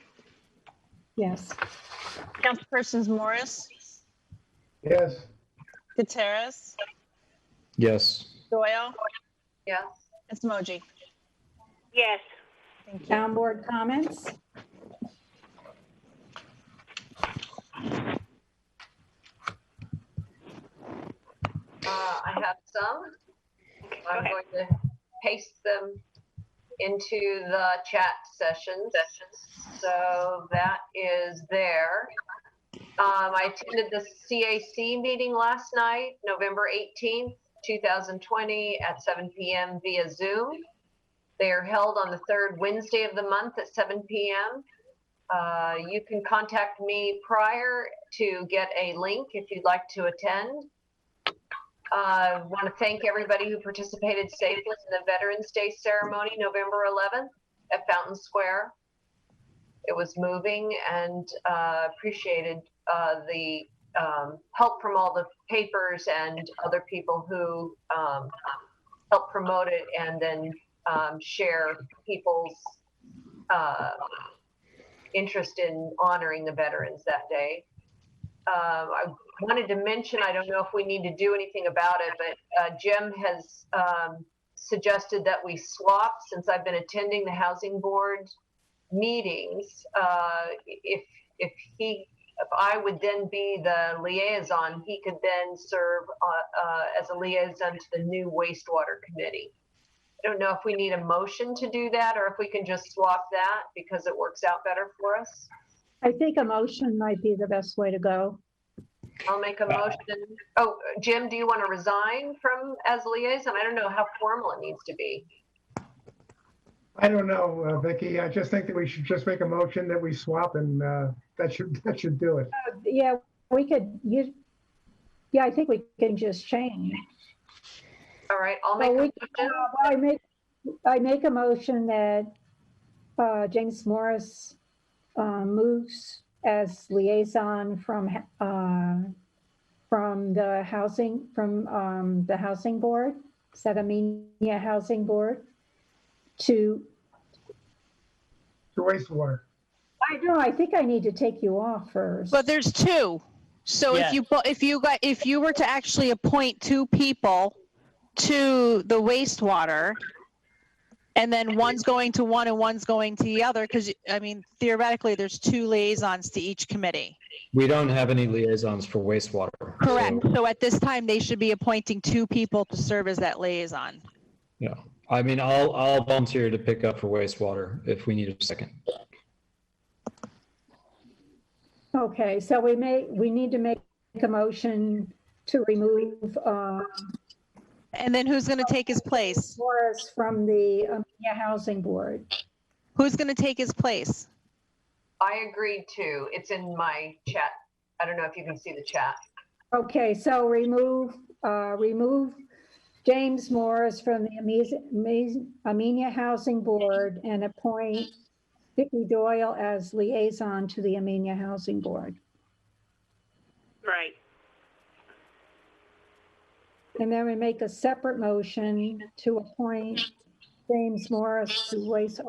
Yes. Councilpersons Morris, Yes. Gutierrez, Yes. Doyle, Yes. and Smoji. Yes. Thank you. Town board comments? I have some. I'm ahead. going to paste them into the chat sessions. So that is there. I attended the CAC meeting last night, November 18th, 2020 at 7 p.m. via Zoom. They are held on the third Wednesday of the month at 7 p.m. You can contact me prior to get a link if you'd like to attend. I want to thank everybody who participated safely in the Veterans Day ceremony, November 11th at Fountain Square. It was moving and appreciated the help from all the papers and other people who helped promote it and then share people's interest in honoring the veterans that day. I wanted to mention, I don't know if we need to do anything about it, but Jim has suggested that we swap since I've been attending the housing board meetings. If I would then be the liaison, he could then serve as a liaison to the new wastewater committee. I don't know if we need a motion to do that or if we can just swap that because it works out better for us. I think a motion might be the best way to go. I'll make a motion. Oh, Jim, do you want to resign from as liaison? I don't know how formal it needs to be. I don't know, Vicky. I just think that we should just make a motion that we swap and that should do it. Yeah, we could use, yeah, I think we can just change. All right, I'll make So a we- motion. I make a motion that James Morris moves as liaison from the housing board, Amenia Housing Board, to, The wastewater. I think I need to take you off first. But there's two. So Yeah. if you were to actually appoint two people to the wastewater, and then one's going to one and one's going to the other, because I mean, theoretically, there's two liaisons to each committee. We don't have any liaisons for wastewater. Correct. So, So at this time, they should be appointing two people to serve as that liaison. yeah. I mean, I'll volunteer to pick up for wastewater if we need a second. Okay, so we need to make a motion to remove And then who's going to take his place? Morris from the Amenia Housing Board. Who's going to take his place? I agreed to. It's in my chat. I don't know if you can see the chat. Okay, so remove James Morris from the Amenia Housing Board and appoint Vicki Doyle as liaison to the Amenia Housing Board. Right. And then we make a separate motion to appoint James Morris to waste.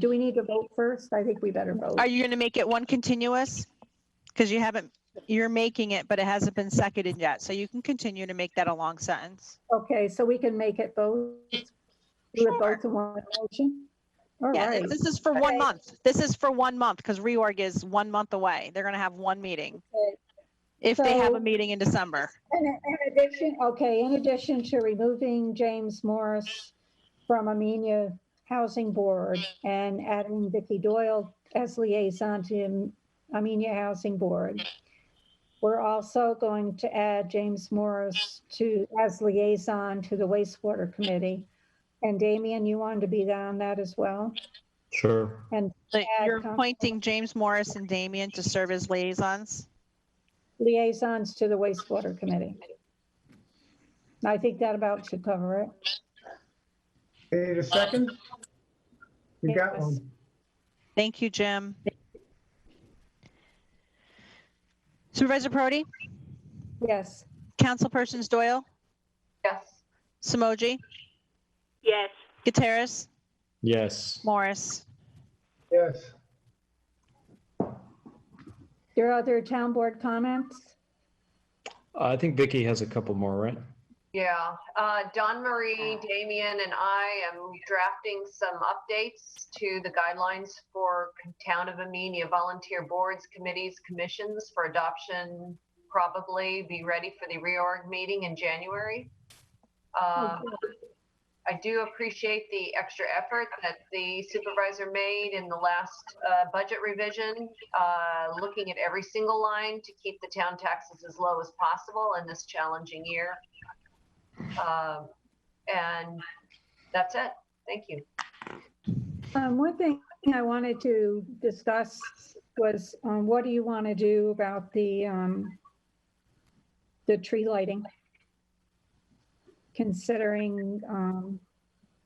Do we need to vote first? I think we better vote. Are you going to make it one continuous? Because you're making it, but it hasn't been seconded yet. So you can continue to make that a long sentence. Okay, so we can make it both, do it both in one motion? All Yeah, right. this is for 1 month. This is for 1 month because reorg is 1 month away. They're going to have one meeting Okay. if they have So- a meeting in December. In addition to removing James Morris from Amenia Housing Board and adding Vicki Doyle as liaison to Amenia Housing Board, we're also going to add James Morris as liaison to the wastewater committee. And Damien, you wanted to be on that as well? Sure. And So add you're appointing James Morris and Damien to serve as liaisons? liaisons to the wastewater committee. I think that about should cover it. You need a second? You got Yes. one. Thank you, Jim. Supervisor Prodi, Yes. Councilpersons Doyle, Yes. Samoji, Yes. Gutierrez, Yes. Morris. Yes. There are other town board comments? I think Vicky has a couple more, right? Yeah, Don Marie, Damien, and I am drafting some updates to the guidelines for Town of Amenia volunteer boards, committees, commissions for adoption. Probably be ready for the reorg meeting in January. I do appreciate the extra effort that the supervisor made in the last budget revision, looking at every single line to keep the town taxes as low as possible in this challenging year. And that's it. Thank you. One thing I wanted to discuss was what do you want to do about the tree lighting? Considering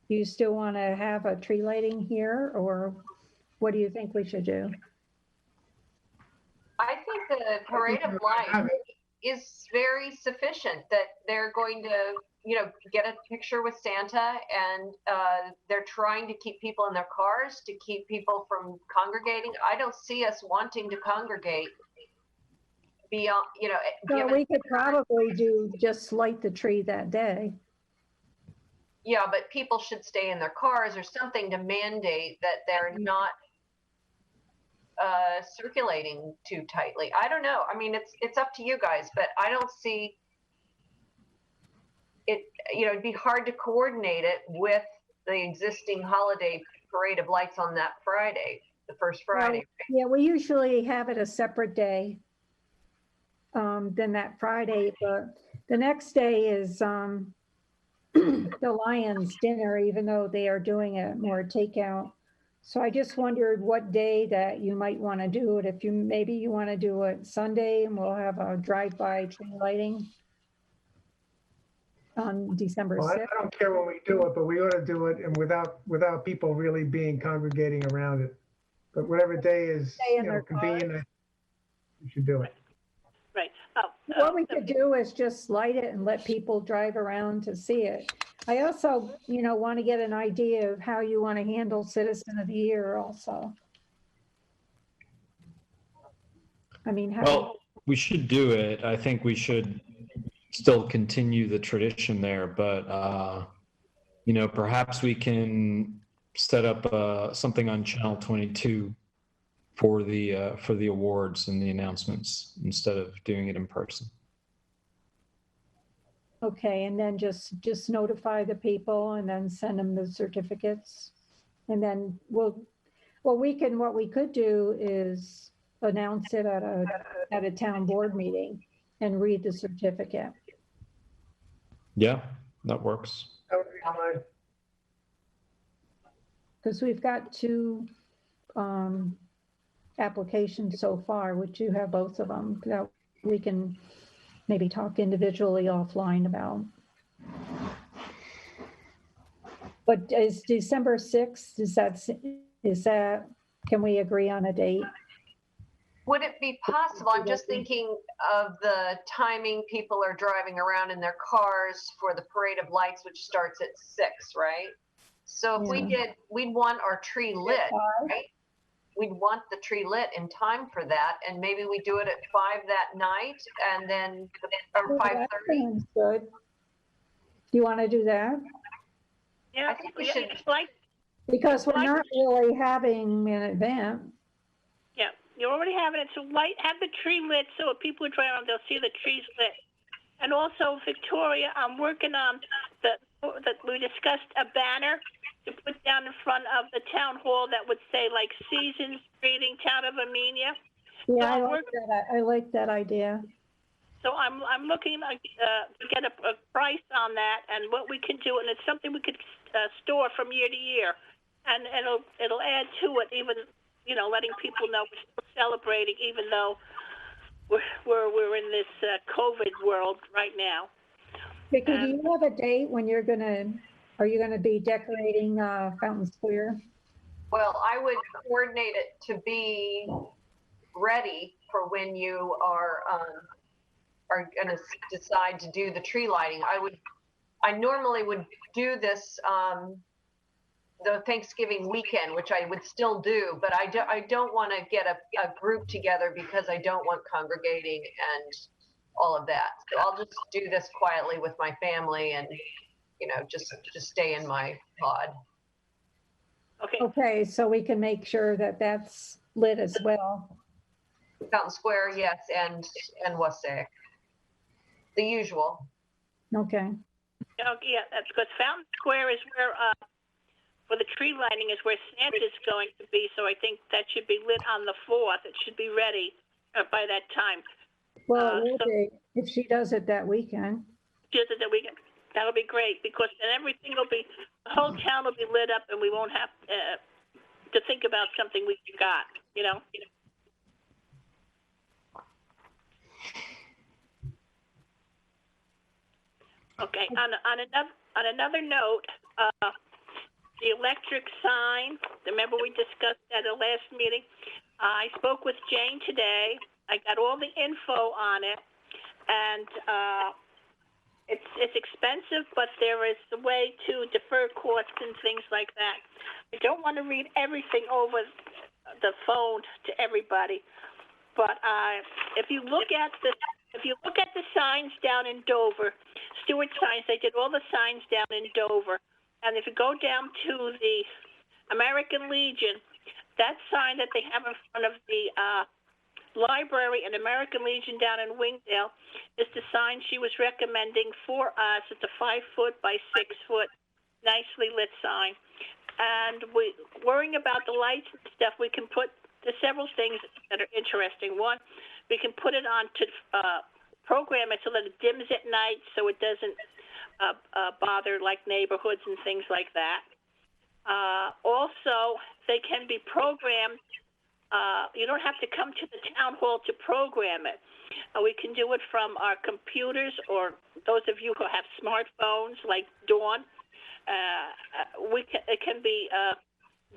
do you still want to have a tree lighting here, or what do you think we should do? I think the parade of lights is very sufficient, that they're going to, you know, get a picture with Santa, and they're trying to keep people in their cars, to keep people from congregating. I don't see us wanting to congregate beyond, you know, Well, given, we could probably do just light the tree that day. yeah, but people should stay in their cars or something to mandate that they're not circulating too tightly. I don't know. I mean, it's up to you guys, but I don't see it, you know, it'd be hard to coordinate it with the existing holiday parade of lights on that Friday, the first Friday. Yeah, we usually have it a separate day than that Friday, but the next day is the Lions dinner, even though they are doing it more takeout. So I just wondered what day that you might want to do it. If you, maybe you want to do it Sunday and we'll have a drive-by tree lighting on December Well, I 6th. don't care when we do it, but we ought to do it and without people really being congregating around it. But whatever day is, Stay in you know, their convenient, we should do it. Right. What we could do is just light it and let people drive around to see it. I also, you know, want to get an idea of how you want to handle Citizen of the Year also. I mean, how, Well, we should do it. I think we should still continue the tradition there, but you know, perhaps we can set up something on Channel 22 for the awards and the announcements instead of doing it in person. okay, and then just notify the people and then send them the certificates. And then what we could do is announce it at a town board meeting and read the certificate. Yeah, that works. That would be fine. Because we've got two applications so far, which you have both of them, that we can maybe talk individually offline about. But is December 6th, is that, can we agree on a date? Would it be possible? I'm just thinking of the timing. People are driving around in their cars for the parade of lights, which starts at 6, right? So if we Yeah. did, we'd want our tree lit, right? We'd want the tree lit in time for that, and maybe we do it at 5 that night, and then or Well, that 5:30. sounds good. Do you want to do that? Yeah, I think we yeah, should- it's like, Because we're not really having an event. yeah, you're already having it, so have the tree lit, so if people are driving around, they'll see the trees lit. And also, Victoria, I'm working on we discussed a banner to put down in front of the town hall that would say like Seasons Greeting Town of Armenia. Yeah, So I like that idea. So I'm looking to get a price on that and what we can do, and it's something we could store from year to year, and it'll add to it, even, you know, letting people know we're still celebrating, even though we're in this COVID world right now. Vicky, do you have a date when are you gonna be decorating Fountain Square? Well, I would coordinate it to be ready for when you are going to decide to do the tree lighting. I normally would do this the Thanksgiving weekend, which I would still do, but I don't want to get a group together because I don't want congregating and all of that. So I'll just do this quietly with my family and, just stay in my pod. Okay, Okay, so we can make sure that that's lit as well. Fountain Square, yes, and Wasac. The usual. Okay, oh, yeah, that's because Fountain Square is where, for the tree lighting is where Santa's going to be, so I think that should be lit on the 4th. It should be ready by that time. well, it will so- be if she does it that weekend. Just that we can, that'll be great, because then everything will be, the whole town will be lit up, and we won't have to think about something we forgot, Okay, on another note, the electric sign, remember we discussed at the last meeting? I spoke with Jane today. I got all the info on it, and it's expensive, but there is a way to defer costs and things like that. I don't want to read everything over the phone to everybody, but if you look at the signs down in Dover, Stewart Signs, they did all the signs down in Dover, and if you go down to the American Legion, that sign that they have in front of the library and American Legion down in Wingdale is the sign she was recommending for us. It's a 5-foot by 6-foot, nicely lit sign. And worrying about the lights and stuff, we can put, there's several things that are interesting. One, we can put it on to program it so that it dims at night so it doesn't bother like neighborhoods and things like that. Also, they can be programmed. You don't have to come to the town hall to program it. We can do it from our computers, or those of you who have smartphones like Dawn. It can be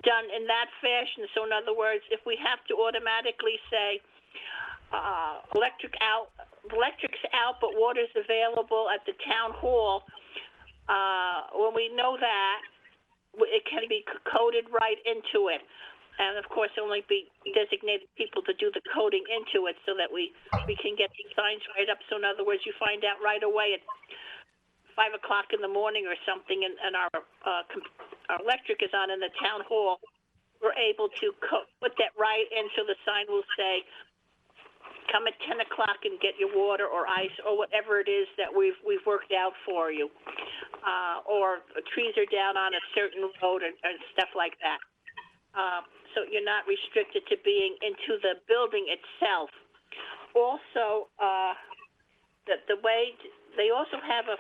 done in that fashion. So in other words, if we have to automatically say electric's out, but water's available at the town hall, when we know that, it can be coded right into it. And of course, only be designated people to do the coding into it so that we can get the signs right up. So in other words, you find out right away at 5 o'clock in the morning or something, and our electric is on in the town hall. We're able to put that right in, so the sign will say, "Come at 10 o'clock and get your water or ice," or whatever it is that we've worked out for you. Or trees are down on a certain road and stuff like that. So you're not restricted to being into the building itself. Also, the way they also have a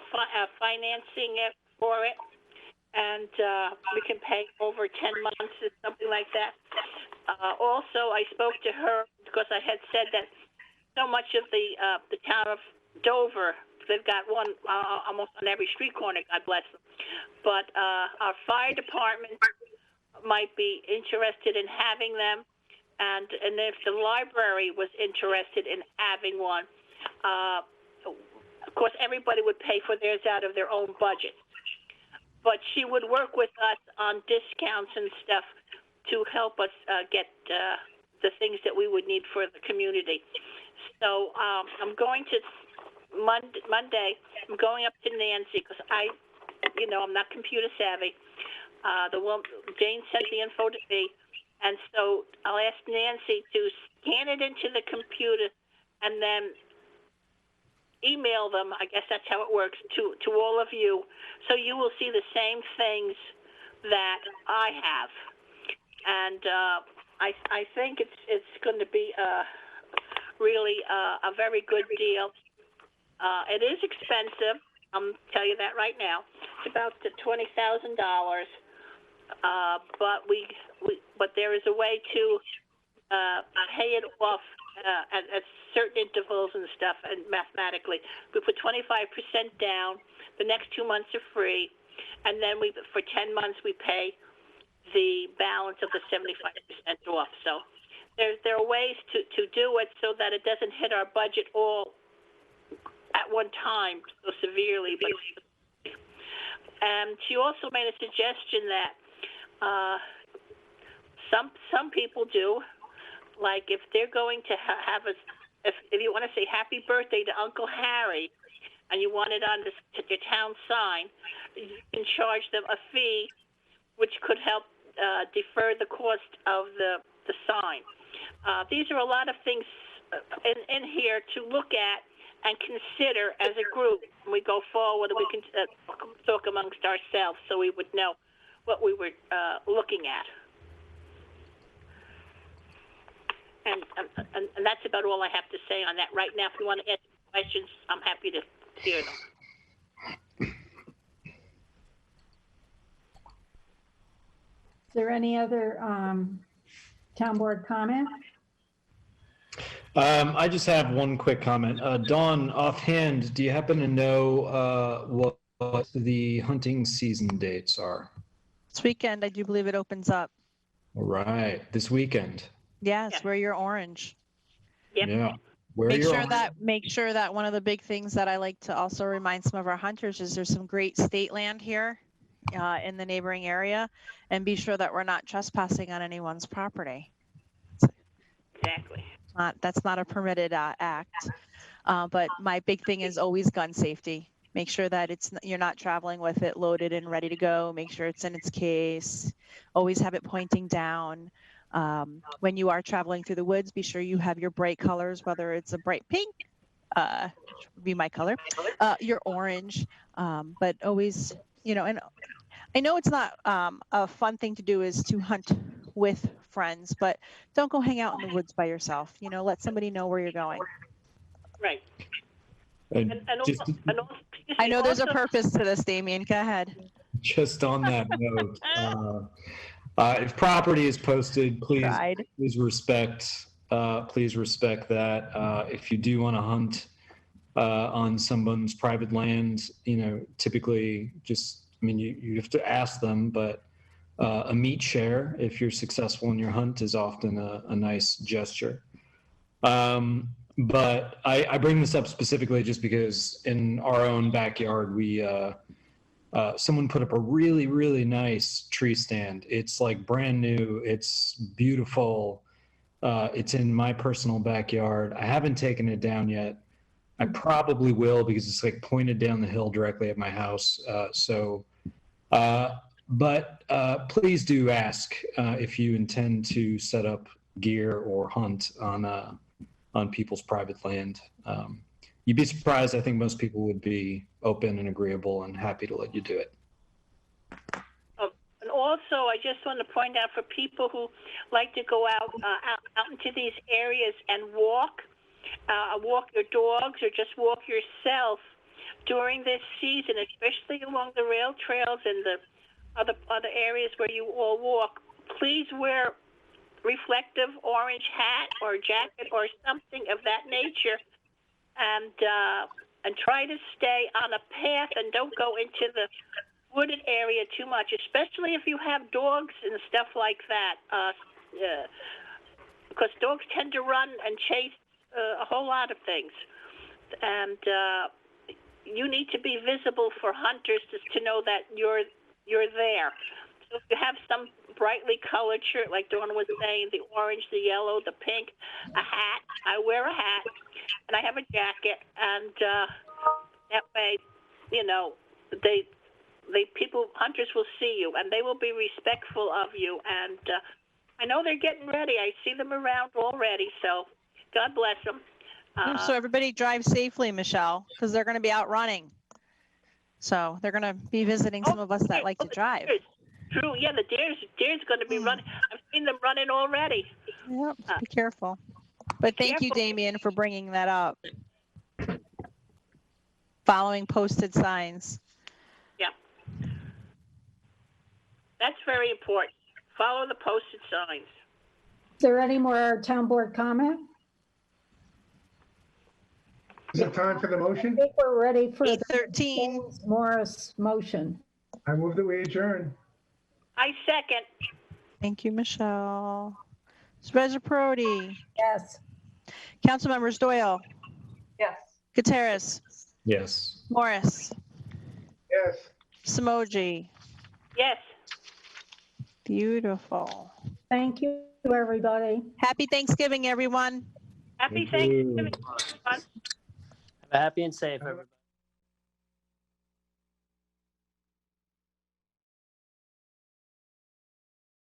financing it for it, and we can pay over 10 months or something like that. Also, I spoke to her because I had said that so much of the town of Dover, they've got one almost on every street corner, God bless them. But our fire department might be interested in having them, and if the library was interested in having one, of course everybody would pay for theirs out of their own budget. But she would work with us on discounts and stuff to help us get the things that we would need for the community. So I'm going to Monday. I'm going up to Nancy because I'm not computer savvy. Jane sent the info to me, and so I'll ask Nancy to scan it into the computer and then email them. I guess that's how it works to all of you, so you will see the same things that I have. And I think it's going to be really a very good deal. It is expensive. I'll tell you that right now. It's about $20,000. But there is a way to pay it off at certain intervals and stuff, and mathematically. We put 25% down. The next 2 months are free, and then for 10 months we pay the balance of the 75% off. So there are ways to do it so that it doesn't hit our budget all at one time so severely. But she also made a suggestion that some people do, like if they're going to have if you want to say happy birthday to Uncle Harry, and you want it on your town sign, you can charge them a fee, which could help defer the cost of the sign. These are a lot of things in here to look at and consider as a group when we go forward, and we can talk amongst ourselves so we would know what we were looking at. And that's about all I have to say on that right now. If you want to ask questions, I'm happy to hear them. Is there any other town board comment? I just have one quick comment. Dawn, offhand, do you happen to know what the hunting season dates are? This weekend, I do believe it opens up. All right, this weekend. Yes, Yeah. wear your orange. Yep. Yeah. Where Make you're sure that one of the big things that I like to also remind some of our hunters is there's some great state land here in the neighboring area, and be sure that we're not trespassing on anyone's property. Exactly. That's not a permitted act. But my big thing is always gun safety. Make sure that you're not traveling with it loaded and ready to go. Make sure it's in its case. Always have it pointing down. When you are traveling through the woods, be sure you have your bright colors, whether it's a bright pink, which would be my color, your orange, but always, and I know it's not a fun thing to do is to hunt with friends, but don't go hang out in the woods by yourself. Let somebody know where you're going. Right. And And also, I know there's a purpose to this, Damien. Go ahead. just on that note, if property is posted, please respect that. If you do want to hunt on someone's private land, typically you have to ask them, but a meat share, if you're successful in your hunt, is often a nice gesture. But I bring this up specifically just because in our own backyard, someone put up a really, really nice tree stand. It's like brand new. It's beautiful. It's in my personal backyard. I haven't taken it down yet. I probably will because it's like pointed down the hill directly at my house. But please do ask if you intend to set up gear or hunt on people's private land. You'd be surprised. I think most people would be open and agreeable and happy to let you do it. And also, I just want to point out for people who like to go out into these areas and walk your dogs or just walk yourself during this season, especially along the rail trails and the other areas where you all walk. Please wear reflective orange hat or jacket or something of that nature, and try to stay on a path and don't go into the wooded area too much, especially if you have dogs and stuff like that, because dogs tend to run and chase a whole lot of things, and you need to be visible for hunters to know that you're there. So if you have some brightly colored shirt, like Dawn was saying, the orange, the yellow, the pink, a hat. I wear a hat, and I have a jacket, and that way, hunters will see you, and they will be respectful of you. And I know they're getting ready. I see them around already, so God bless them. So everybody drive safely, Michelle, because they're going to be out running. So they're going to be visiting some of us that like to drive. True, yeah, the deer's going to be running. I've seen them running already. Yep, be careful. But thank you, Damien, for bringing that up. Following posted signs. Yeah. That's very important. Follow the posted signs. Is there any more town board comment? Is it time for the I motion? think we're ready for the 8:13. James Morris motion. I move that we adjourn. I second. Thank you, Michelle. Supervisor Perotti, Yes. Council members Doyle, Yes. Gutierrez, Yes. Morris, Yes. Samoji. Yes. Beautiful. Thank you, everybody. Happy Thanksgiving, everyone. Happy Thank you. Thanksgiving, everyone. Have a happy and safe, everybody.